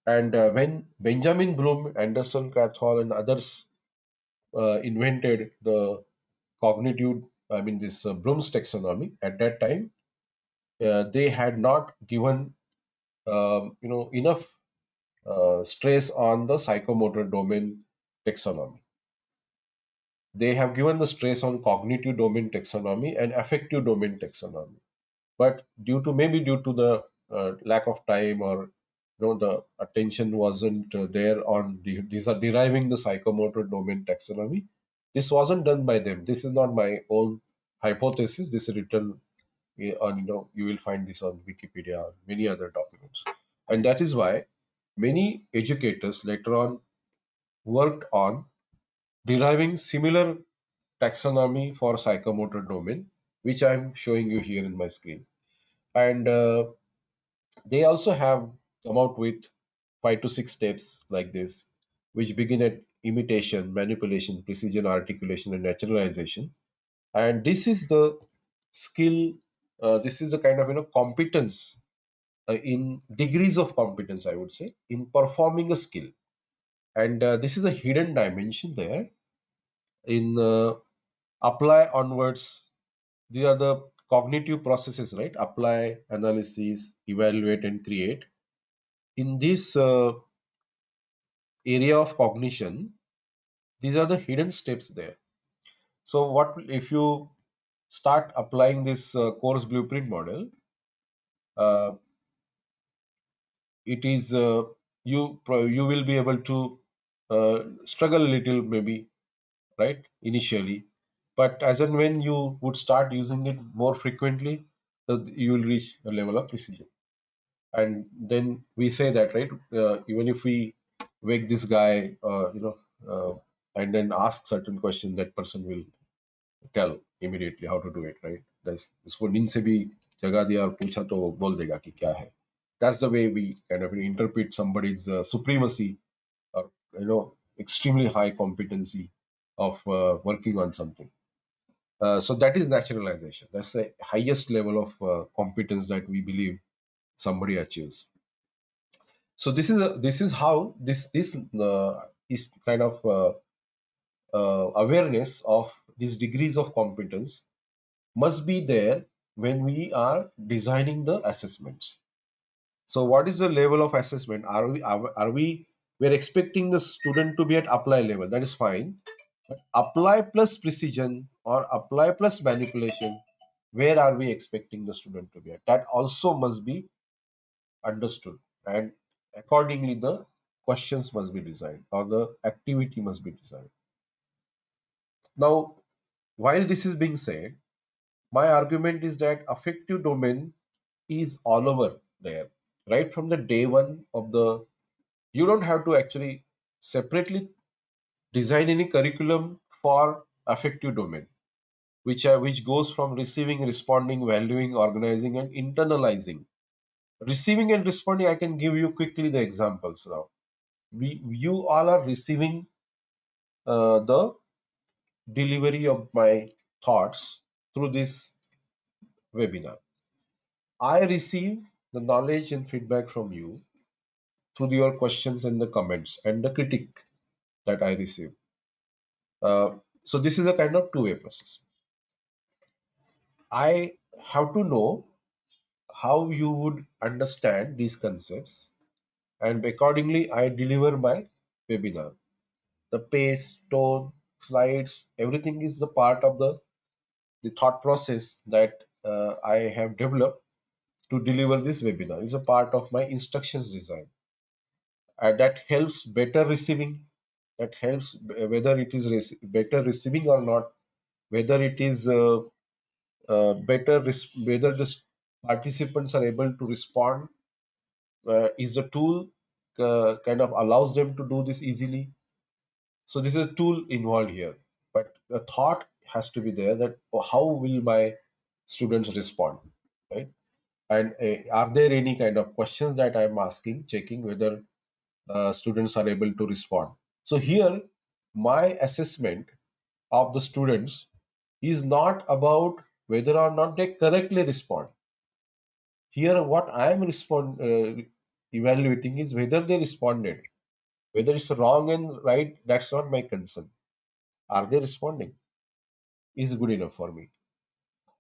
And when Benjamin Bloom, Anderson Krathwohl, and others invented the cognitive, I mean this Bloom's taxonomy, at that time they had not given enough stress on the psychomotor domain taxonomy. They have given the stress on cognitive domain taxonomy and affective domain taxonomy. But maybe due to the lack of time, or the attention wasn't there on deriving the psychomotor domain taxonomy, this wasn't done by them. This is not my own hypothesis. This is written on, you will find this on Wikipedia or many other documents. And that is why many educators later on worked on deriving similar taxonomy for psychomotor domain, which I'm showing you here in my screen. And they also have come out with 5 to 6 steps like this, which begin at imitation, manipulation, precision, articulation, and naturalization. And this is the skill, this is the kind of competence, in degrees of competence, I would say, in performing a skill. And this is a hidden dimension there in apply onwards. These are the cognitive processes, right? Apply, analysis, evaluate, and create. In this area of cognition, these are the hidden steps there. So what if you start applying this course blueprint model? Uh, it is you will be able to struggle a little, maybe, right, initially, but as and when you would start using it more frequently, you will reach a level of precision. And then we say that, right, even if we wake this guy, uh, and then ask certain question, that person will tell immediately how to do it, right? That's उसको नींद से भी जगा दिया और पूछा तो वो बोल देगा कि क्या है. That's the way we kind of interpret somebody's supremacy, or extremely high competency of working on something. So that is naturalization. That's the highest level of competence that we believe somebody achieves. So this is how this is kind of awareness of these degrees of competence must be there when we are designing the assessments. So what is the level of assessment? Are we we're expecting the student to be at apply level? That is fine. But apply plus precision or apply plus manipulation, where are we expecting the student to be at? That also must be understood, and accordingly the questions must be designed or the activity must be designed. Now, while this is being said, my argument is that affective domain is all over there, right from the day one of the. You don't have to actually separately design any curriculum for affective domain, which goes from receiving, responding, valuing, organizing, and internalizing. Receiving and responding, I can give you quickly the examples now. You all are receiving the delivery of my thoughts through this webinar. I receive the knowledge and feedback from you through your questions and the comments and the critique that I receive. So this is a kind of two-way process. I have to know how you would understand these concepts, and accordingly I deliver my webinar. The pace, tone, slides, everything is the part of the thought process that I have developed to deliver this webinar. Is a part of my instructions design. That helps better receiving. That helps whether it is better receiving or not, whether it is whether the participants are able to respond. Is the tool kind of allows them to do this easily? So this is a tool involved here, but the thought has to be there that, oh, how will my students respond, right? And are there any kind of questions that I'm asking, checking whether students are able to respond? So here, my assessment of the students is not about whether or not they correctly respond. Here, what I am evaluating is whether they responded. Whether it's wrong and right, that's not my concern. Are they responding? Is good enough for me.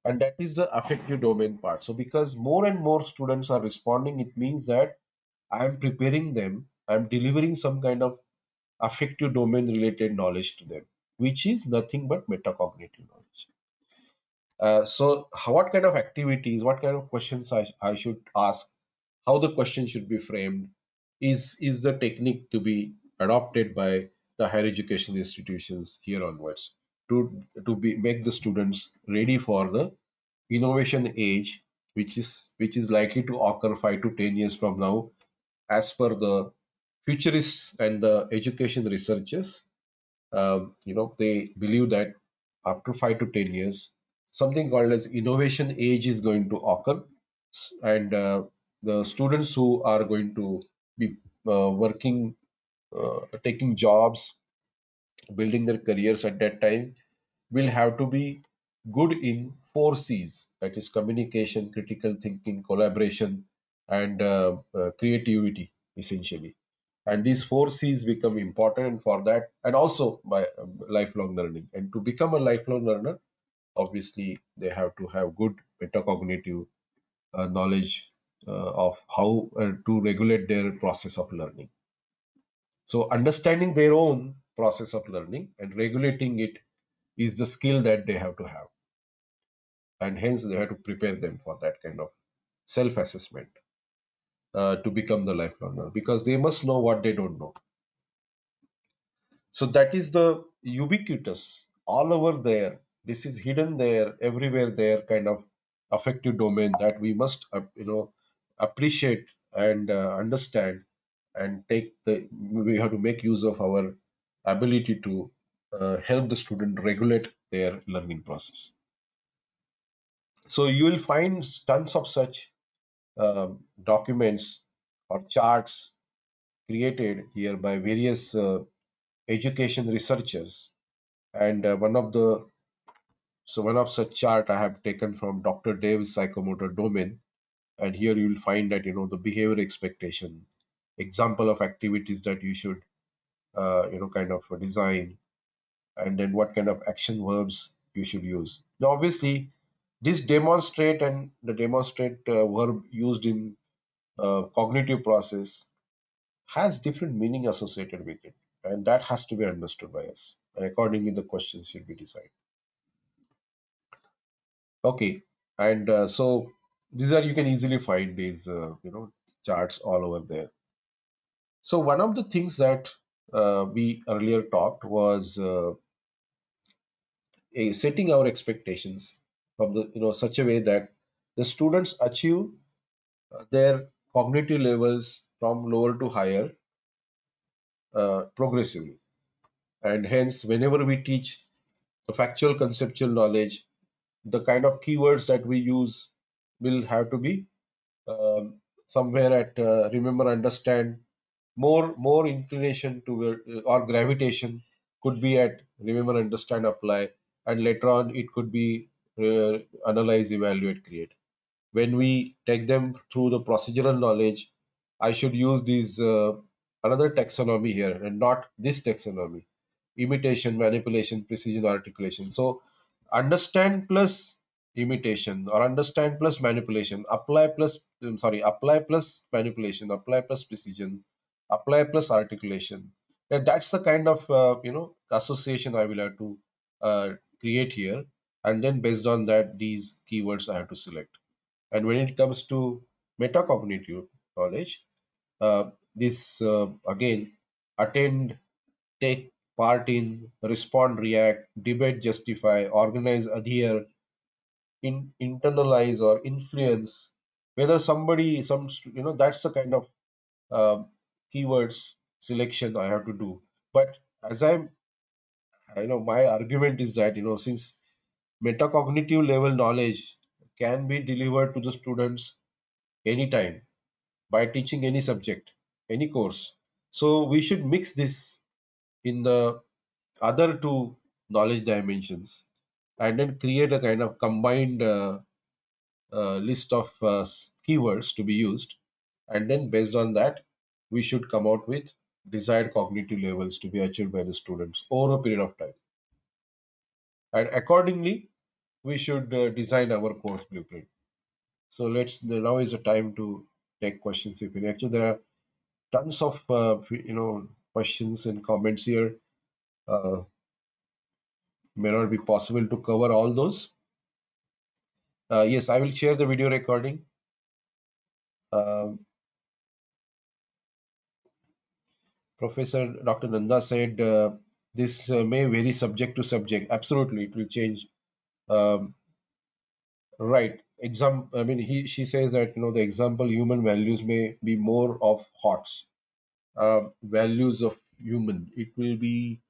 And that is the affective domain part. So because more and more students are responding, it means that I am preparing them, I'm delivering some kind of affective domain related knowledge to them, which is nothing but metacognitive knowledge. So what kind of activities, what kind of questions I should ask, how the question should be framed, is the technique to be adopted by the higher education institutions here onwards to be make the students ready for the innovation age, which is likely to occur 5 to 10 years from now, as per the futurists and the education researchers, they believe that after 5 to 10 years, something called as innovation age is going to occur, and the students who are going to be working, taking jobs, building their careers at that time will have to be good in four C's, that is communication, critical thinking, collaboration, and creativity, essentially. And these four C's become important for that, and also by lifelong learning. And to become a lifelong learner, obviously, they have to have good metacognitive knowledge of how to regulate their process of learning. So, understanding their own process of learning and regulating it is the skill that they have to have, and hence they have to prepare them for that kind of self-assessment to become the life learner, because they must know what they don't know. So that is the ubiquitous, all over there. This is hidden there, everywhere there, kind of affective domain that we must, appreciate and understand, and take the. We have to make use of our ability to help the student regulate their learning process. So you will find tons of such documents or charts created here by various education researchers. And one of such chart I have taken from Dr. Dave's psychomotor domain. And here you will find that the behavior expectation, example of activities that you should kind of design, and then what kind of action verbs you should use. Now, obviously, this demonstrate and the demonstrate verb used in cognitive process has different meaning associated with it, and that has to be understood by us, and accordingly the questions should be designed. Okay, and so these are, you can easily find these charts all over there. So one of the things that we earlier talked was setting our expectations from the such a way that the students achieve their cognitive levels from lower to higher progressively. And hence, whenever we teach the factual conceptual knowledge, the kind of keywords that we use will have to be um, somewhere at remember, understand, more inclination to or gravitation could be at remember, understand, apply, and later on it could be analyze, evaluate, create. When we take them through the procedural knowledge, I should use these another taxonomy here and not this taxonomy: imitation, manipulation, precision, articulation. So understand plus imitation, or understand plus manipulation, apply plus apply plus manipulation, apply plus precision, apply plus articulation. And that's the kind of association I will have to uh, create here, and then based on that these keywords I have to select. And when it comes to metacognitive knowledge, this again, attend, take part in, respond, react, debate, justify, organize, adhere, internalize, or influence. Whether somebody, that's the kind of uh, keywords selection I have to do. But as my argument is that since metacognitive level knowledge can be delivered to the students anytime by teaching any subject, any course. So we should mix this in the other two knowledge dimensions, and then create a kind of combined list of keywords to be used. And then based on that, we should come out with desired cognitive levels to be achieved by the students over a period of time. And accordingly, we should design our course blueprint. So now is the time to take questions if any. Actually, there are tons of questions and comments here. Uh, may not be possible to cover all those. Yes, I will share the video recording. Um, Professor Dr. Nanda said this may vary subject to subject. Absolutely, it will change. Um, right. I mean, she says that the example human values may be more of HOTs. values of human. It will be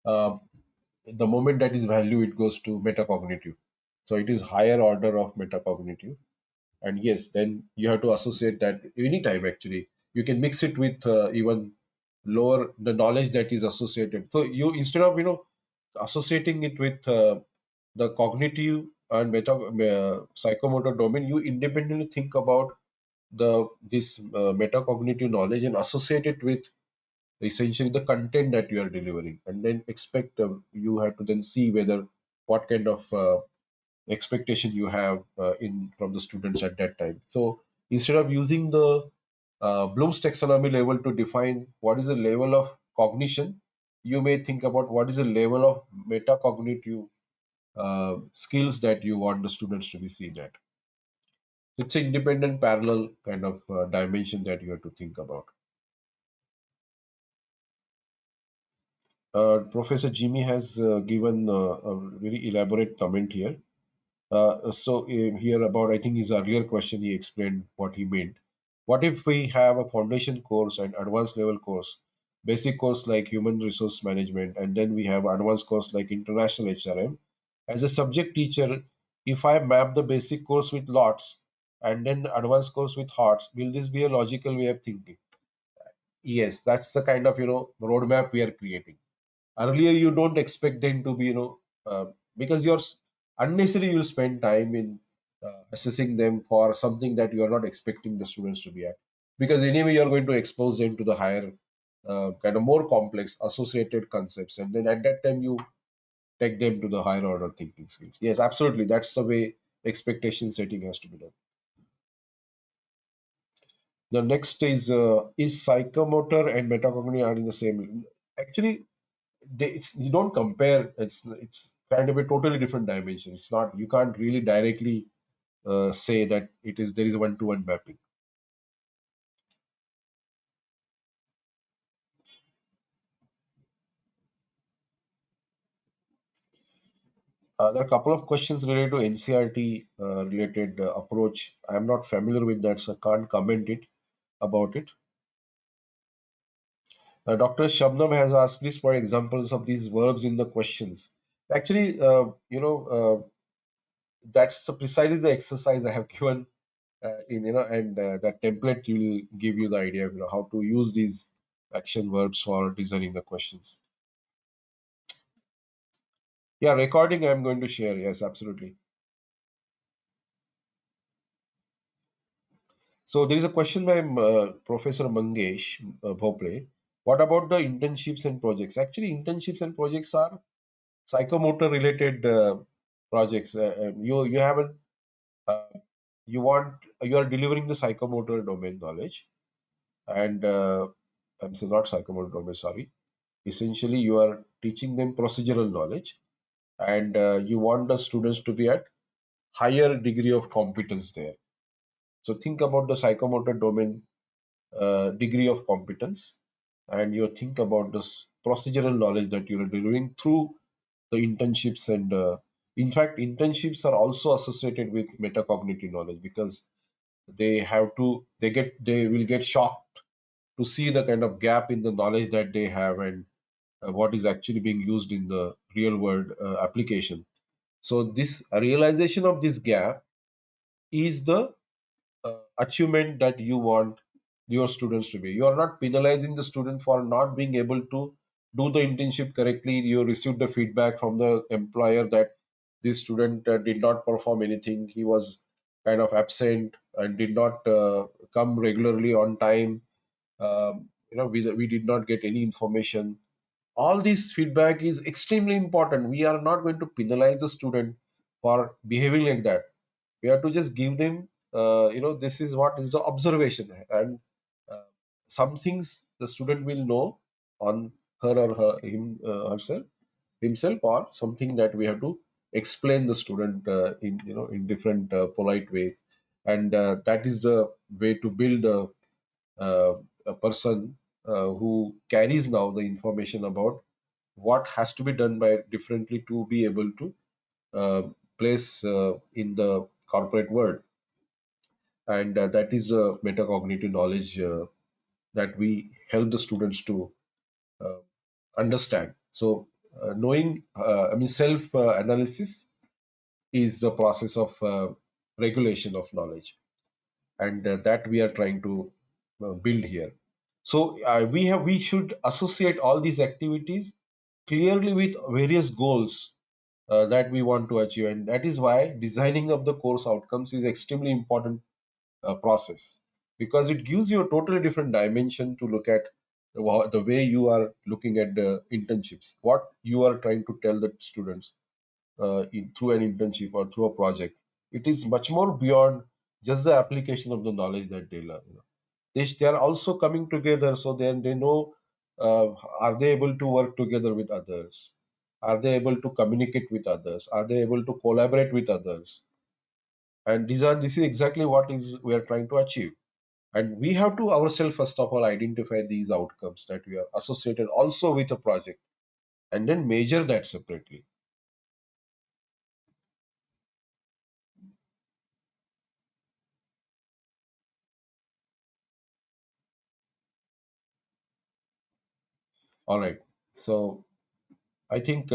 uh, the moment that is value, it goes to metacognitive. So it is higher order of metacognitive. And yes, then you have to associate that anytime actually. You can mix it with even lower the knowledge that is associated. So you, instead of associating it with the cognitive and psychomotor domain, you independently think about the this metacognitive knowledge and associate it with essentially the content that you are delivering, and then expect you have to then see whether what kind of expectation you have in from the students at that time. So instead of using the Bloom's taxonomy level to define what is the level of cognition, you may think about what is the level of metacognitive skills that you want the students to be seen at. It's an independent parallel kind of dimension that you have to think about. Professor Jimmy has given a very elaborate comment here. Here about, I think his earlier question, he explained what he meant. What if we have a foundation course and advanced level course, basic course like human resource management, and then we have advanced course like international HRM. As a subject teacher, if I map the basic course with lots and then the advanced course with hearts, will this be a logical way of thinking? Yes, that's the kind of roadmap we are creating. Earlier you don't expect them to be because unnecessarily you'll spend time in assessing them for something that you are not expecting the students to be at, because anyway you're going to expose them to the higher kind of more complex associated concepts, and then at that time you take them to the higher order thinking skills. Yes, absolutely, that's the way expectation setting has to be done. The next is psychomotor and metacognitive are in the same. Actually, you don't compare. It's kind of a totally different dimension. It's not, you can't really directly say that there is one-to-one mapping. There are a couple of questions related to NCRT related approach. I'm not familiar with that, so I can't comment it about it. Dr. Shabnam has asked, please provide examples of these verbs in the questions. Actually, that's precisely the exercise I have given and that template will give you the idea of how to use these action verbs for designing the questions. Yeah, recording I'm going to share. Yes, absolutely. So there is a question by Professor Mangesh Bhopre. What about the internships and projects? Actually, internships and projects are psychomotor related projects. You haven't uh, you want you are delivering the psychomotor domain knowledge, and I'm sorry, not psychomotor domain. Sorry, essentially you are teaching them procedural knowledge, and you want the students to be at higher degree of competence there. So think about the psychomotor domain degree of competence, and you think about this procedural knowledge that you are delivering through the internships. And in fact, internships are also associated with metacognitive knowledge, because they will get shocked to see the kind of gap in the knowledge that they have, and what is actually being used in the real world application. So this realization of this gap is the achievement that you want your students to be. You are not penalizing the student for not being able to do the internship correctly. You received the feedback from the employer that this student did not perform anything. He was kind of absent and did not come regularly on time. We did not get any information. All this feedback is extremely important. We are not going to penalize the student for behaving like that. We have to just give them this is what is the observation, and uh, some things the student will know on herself, himself, or something that we have to explain the student in different polite ways. And that is the way to build uh, a person who carries now the information about what has to be done by differently to be able to uh, place in the corporate world. And that is metacognitive knowledge that we help the students to uh, understand. So, knowing, I mean, self analysis is the process of regulation of knowledge, and that we are trying to build here. So, we should associate all these activities clearly with various goals that we want to achieve, and that is why designing of the course outcomes is extremely important process, because it gives you a totally different dimension to look at the way you are looking at the internships, what you are trying to tell the students through an internship or through a project. It is much more beyond just the application of the knowledge that they learn. They are also coming together, so then they know, uh, are they able to work together with others? Are they able to communicate with others? Are they able to collaborate with others? And this is exactly what is we are trying to achieve. And we have to ourselves first of all identify these outcomes that we are associated also with a project, and then measure that separately. All right. So I think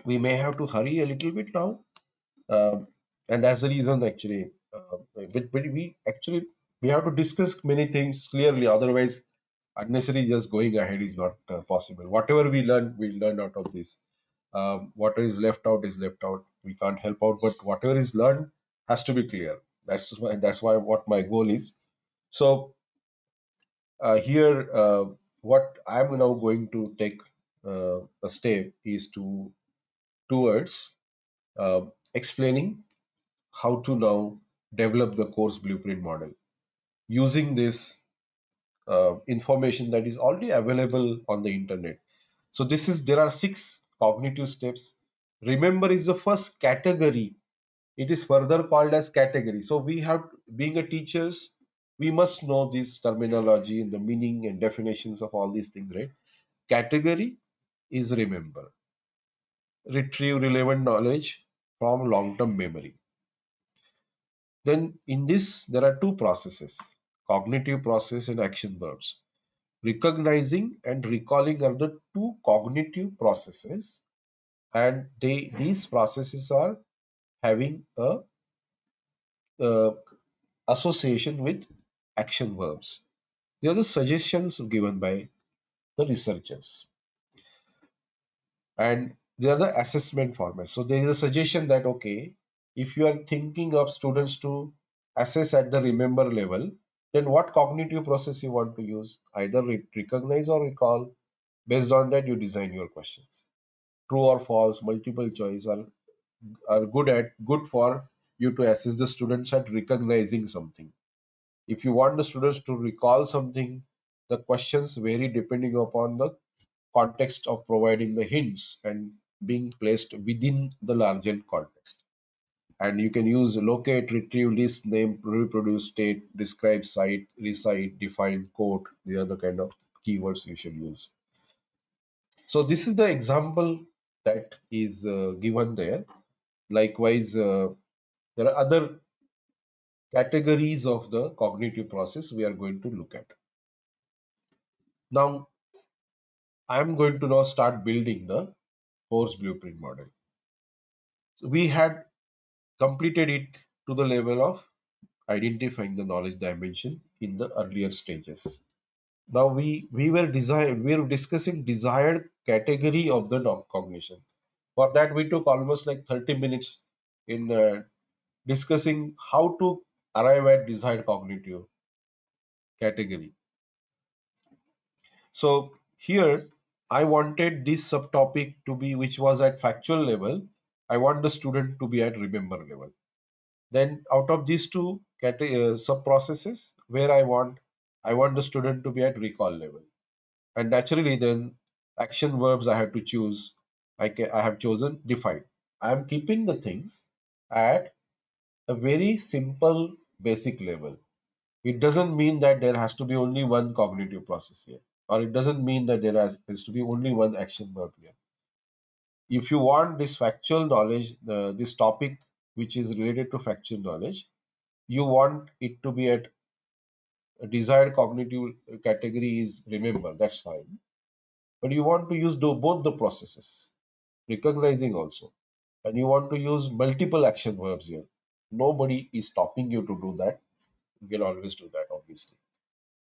we may have to hurry a little bit now. Um, and that's the reason actually, but we actually we have to discuss many things clearly. Otherwise, unnecessary just going ahead is not possible. Whatever we learn out of this. What is left out is left out. We can't help out, but whatever is learned has to be clear. That's why what my goal is. So here, what I'm now going to take a step is towards explaining how to now develop the course blueprint model using this information that is already available on the internet. So there are 6 cognitive steps. Remember is the first category. It is further called as category. So we have, being a teachers, we must know this terminology and the meaning and definitions of all these things, right? Category is remember, retrieve relevant knowledge from long-term memory. Then in this, there are 2 processes, cognitive process and action verbs. Recognizing and recalling are the 2 cognitive processes, and these processes are having a association with action verbs. They are the suggestions given by the researchers, and they are the assessment formats. So there is a suggestion that, okay, if you are thinking of students to assess at the remember level, then what cognitive process you want to use, either recognize or recall. Based on that, you design your questions. True or false, multiple choice are good for you to assist the students at recognizing something. If you want the students to recall something, the questions vary depending upon the context of providing the hints and being placed within the larger context. And you can use locate, retrieve, list, name, reproduce, state, describe, cite, recite, define, quote. These are the kind of keywords you should use. So this is the example that is given there. Likewise, there are other categories of the cognitive process we are going to look at. Now, I am going to now start building the course blueprint model. So we had completed it to the level of identifying the knowledge dimension in the earlier stages. Now we were discussing desired category of the cognition. For that, we took almost like 30 minutes in discussing how to arrive at desired cognitive category. So here I wanted this subtopic to be, which was at factual level. I want the student to be at remember level. Then out of these two sub processes, where I want the student to be at recall level. And naturally, then action verbs I have to choose. I have chosen define. I am keeping the things at a very simple basic level. It doesn't mean that there has to be only one cognitive process here, or it doesn't mean that has to be only one action verb here. If you want this factual knowledge, this topic which is related to factual knowledge, you want it to be at a desired cognitive category is remember, that's fine. But you want to use both the processes, recognizing also, and you want to use multiple action verbs here. Nobody is stopping you to do that. You can always do that, obviously,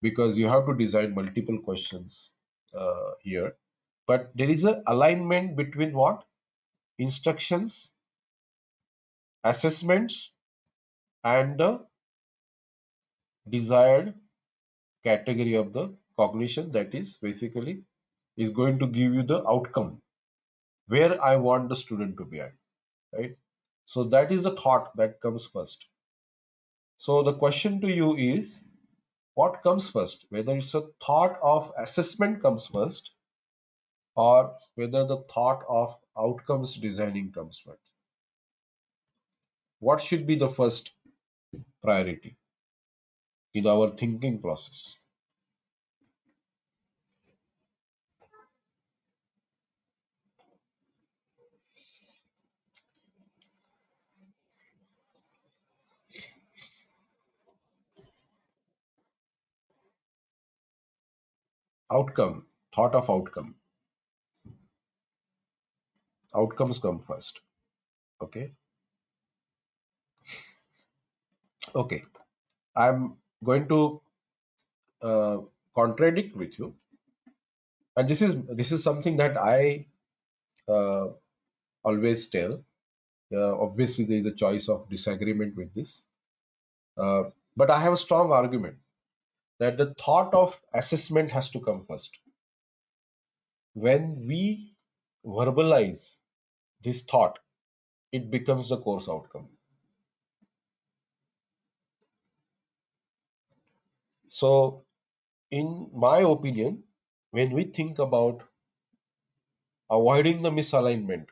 because you have to design multiple questions here. But there is a alignment between what? Instructions, assessments, and the desired category of the cognition, that is basically is going to give you the outcome where I want the student to be at, right? So that is the thought that comes first. So the question to you is, what comes first? Whether it's a thought of assessment comes first, or whether the thought of outcomes designing comes first. What should be the first priority in our thinking process? Outcome, thought of outcome. Outcomes come first. Okay. Okay. I'm going to uh, contradict with you, and this is something that I uh, always tell. Obviously, there is a choice of disagreement with this, uh, but I have a strong argument that the thought of assessment has to come first. When we verbalize this thought, it becomes the course outcome. So, in my opinion, when we think about avoiding the misalignment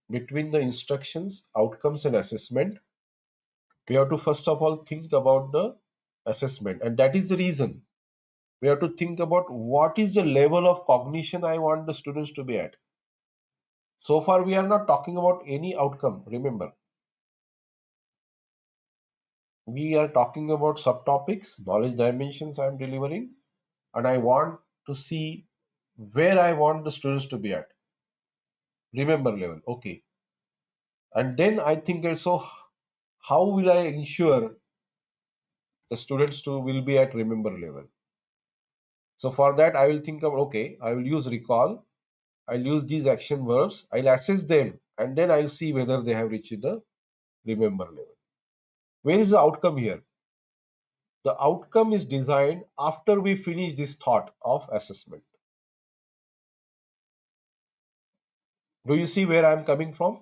between the instructions, outcomes, and assessment, we have to first of all think about the assessment. And that is the reason we have to think about what is the level of cognition I want the students to be at. So far, we are not talking about any outcome. Remember, we are talking about subtopics, knowledge dimensions I am delivering, and I want to see where I want the students to be at. Remember level. Okay. And then I think also, how will I ensure the students to will be at remember level? So for that, I will think of, okay, I will use recall, I'll use these action verbs, I'll assess them, and then I'll see whether they have reached the remember level. Where is the outcome here? The outcome is designed after we finish this thought of assessment. Do you see where I'm coming from?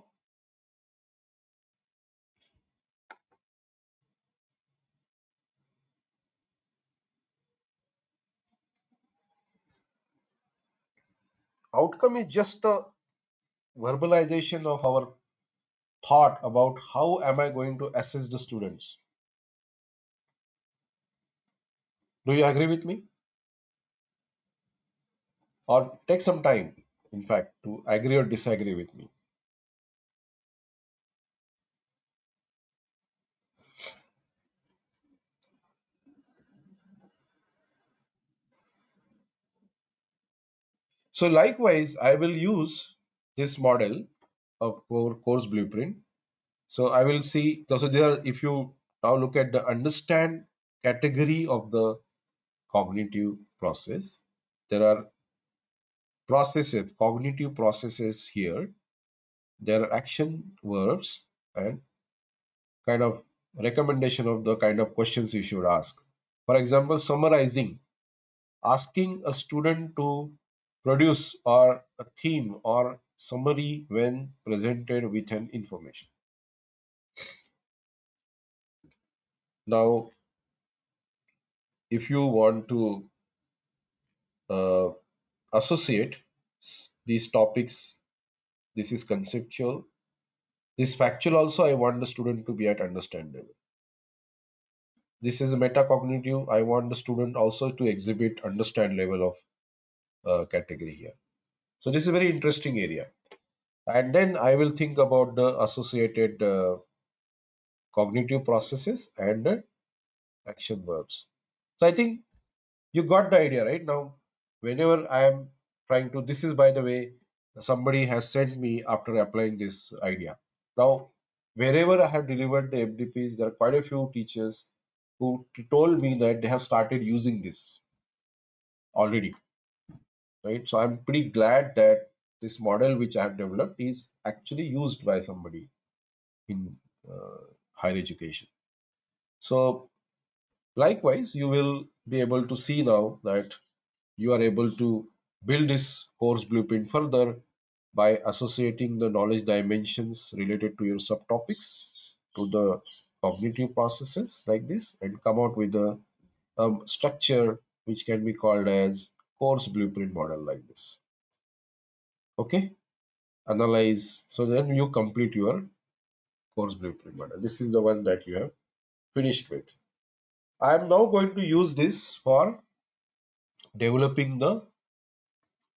Outcome is just a verbalization of our thought about how am I going to assess the students. Do you agree with me? Or take some time, in fact, to agree or disagree with me. So likewise, I will use this model of course blueprint. So I will see, so there, if you now look at the understand category of the cognitive process, there are processes, cognitive processes here. There are action verbs and kind of recommendation of the kind of questions you should ask. For example, summarizing, asking a student to produce or a theme or summary when presented with an information. Now, if you want to uh, associate these topics, this is conceptual. This factual also, I want the student to be at understand level. This is a metacognitive. I want the student also to exhibit understand level of category here. So this is a very interesting area. And then I will think about the associated cognitive processes and action verbs. So I think you got the idea, right? Now, whenever I am trying to, this is by the way, somebody has sent me after applying this idea. Now, wherever I have delivered the FDPs, there are quite a few teachers who told me that they have started using this already, right? So I'm pretty glad that this model which I have developed is actually used by somebody in higher education. So likewise, you will be able to see now that you are able to build this course blueprint further by associating the knowledge dimensions related to your subtopics to the cognitive processes like this and come out with a structure which can be called as course blueprint model like this. Okay, analyze. So then you complete your course blueprint model. This is the one that you have finished with. I am now going to use this for developing the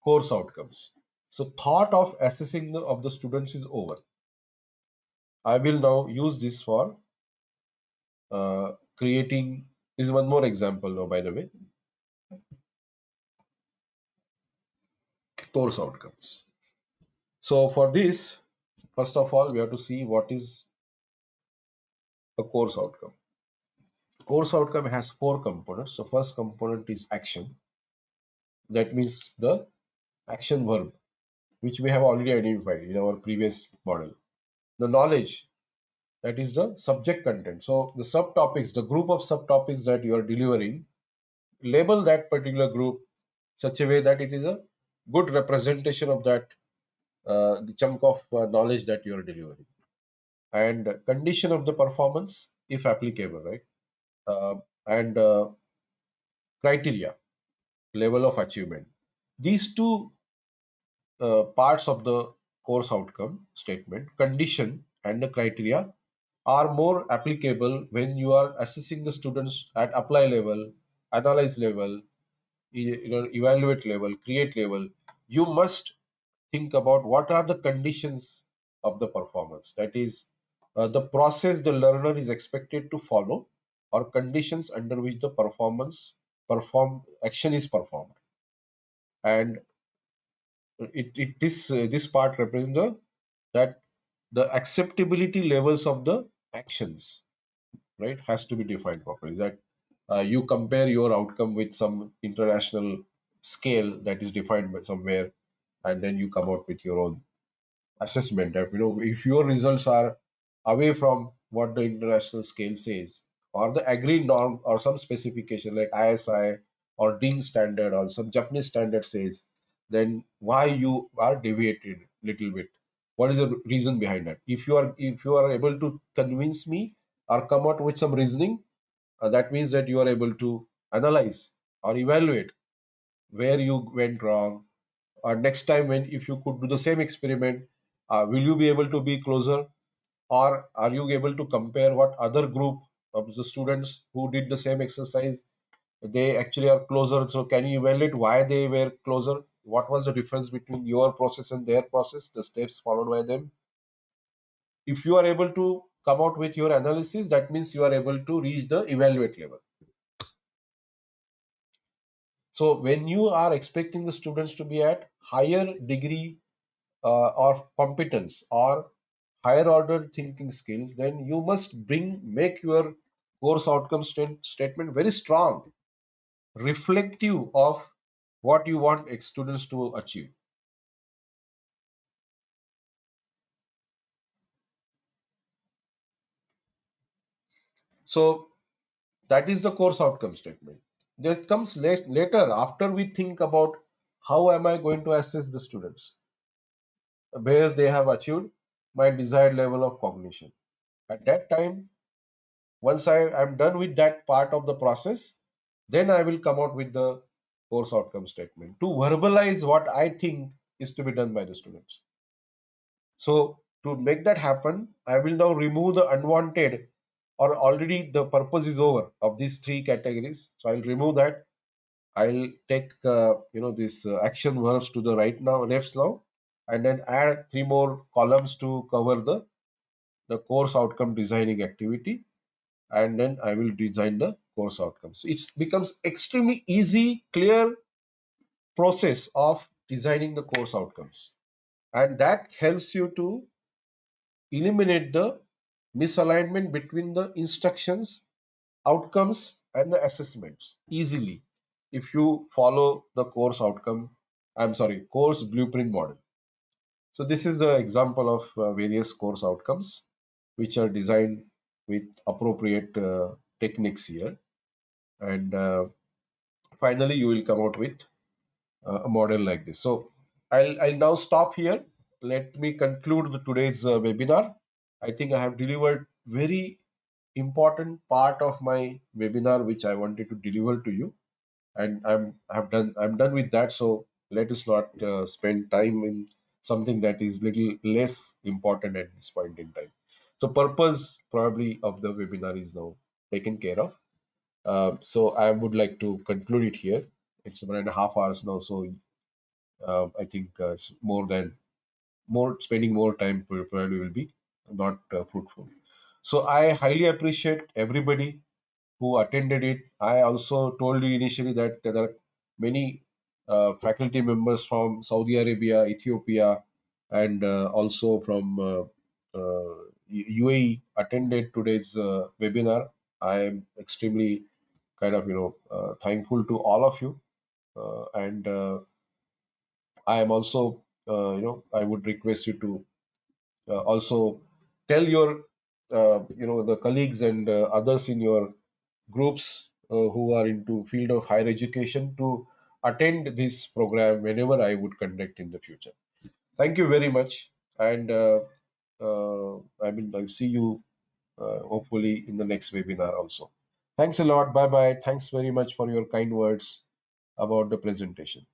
course outcomes. So thought of assessing of the students is over. I will now use this for creating. This is one more example now, by the way, course outcomes. So for this, first of all, we have to see what is a course outcome. Course outcome has four components. The first component is action. That means the action verb, which we have already identified in our previous model. The knowledge, that is the subject content. So the subtopics, the group of subtopics that you are delivering, label that particular group such a way that it is a good representation of that chunk of knowledge that you are delivering. And condition of the performance, if applicable, right? Uh, and criteria, level of achievement. These two parts of the course outcome statement, condition and the criteria, are more applicable when you are assessing the students at apply level, analyze level, evaluate level, create level. You must think about what are the conditions of the performance. That is, the process the learner is expected to follow, or conditions under which the perform action is performed. And this part represents that the acceptability levels of the actions, right, has to be defined properly. That you compare your outcome with some international scale that is defined by somewhere, and then you come out with your own assessment. If your results are away from what the international scale says, or the agreed norm, or some specification like ISI or DIN standard or some Japanese standard says, then why you are deviated little bit? What is the reason behind that? If you are able to convince me or come out with some reasoning, that means that you are able to analyze or evaluate where you went wrong, or next time when if you could do the same experiment, will you be able to be closer, or are you able to compare what other group of the students who did the same exercise, they actually are closer? So can you evaluate why they were closer? What was the difference between your process and their process, the steps followed by them? If you are able to come out with your analysis, that means you are able to reach the evaluate level. So when you are expecting the students to be at higher degree or competence or higher order thinking skills, then you must make your course outcome statement very strong, reflective of what you want students to achieve. So that is the course outcome statement. That comes later, after we think about how am I going to assess the students, where they have achieved my desired level of cognition. At that time, once I am done with that part of the process, then I will come out with the course outcome statement to verbalize what I think is to be done by the students. So to make that happen, I will now remove the unwanted, or already the purpose is over of these three categories. So I'll remove that. I'll take these action verbs to the right now, left now, and then add three more columns to cover the course outcome designing activity. and then I will design the course outcomes. It becomes extremely easy, clear process of designing the course outcomes, and that helps you to eliminate the misalignment between the instructions, outcomes, and the assessments easily if you follow the course outcome. I'm sorry, course blueprint model. So this is the example of various course outcomes which are designed with appropriate techniques here, and finally you will come out with a model like this. So I'll now stop here. Let me conclude today's webinar. I think I have delivered very important part of my webinar which I wanted to deliver to you, and I'm done with that. So let us not spend time in something that is little less important at this point in time. So purpose probably of the webinar is now taken care of. So I would like to conclude it here. It's 1.5 hours now, so I think it's more spending more time probably will be not fruitful. So I highly appreciate everybody who attended it. I also told you initially that there are many faculty members from Saudi Arabia, Ethiopia, and also from UAE attended today's webinar. I am extremely kind of thankful to all of you, and I am also I would request you to also tell your the colleagues and others in your groups who are into field of higher education to attend this program whenever I would conduct in the future. Thank you very much, and I'll see you hopefully in the next webinar also. Thanks a lot. Bye bye. Thanks very much for your kind words about the presentation.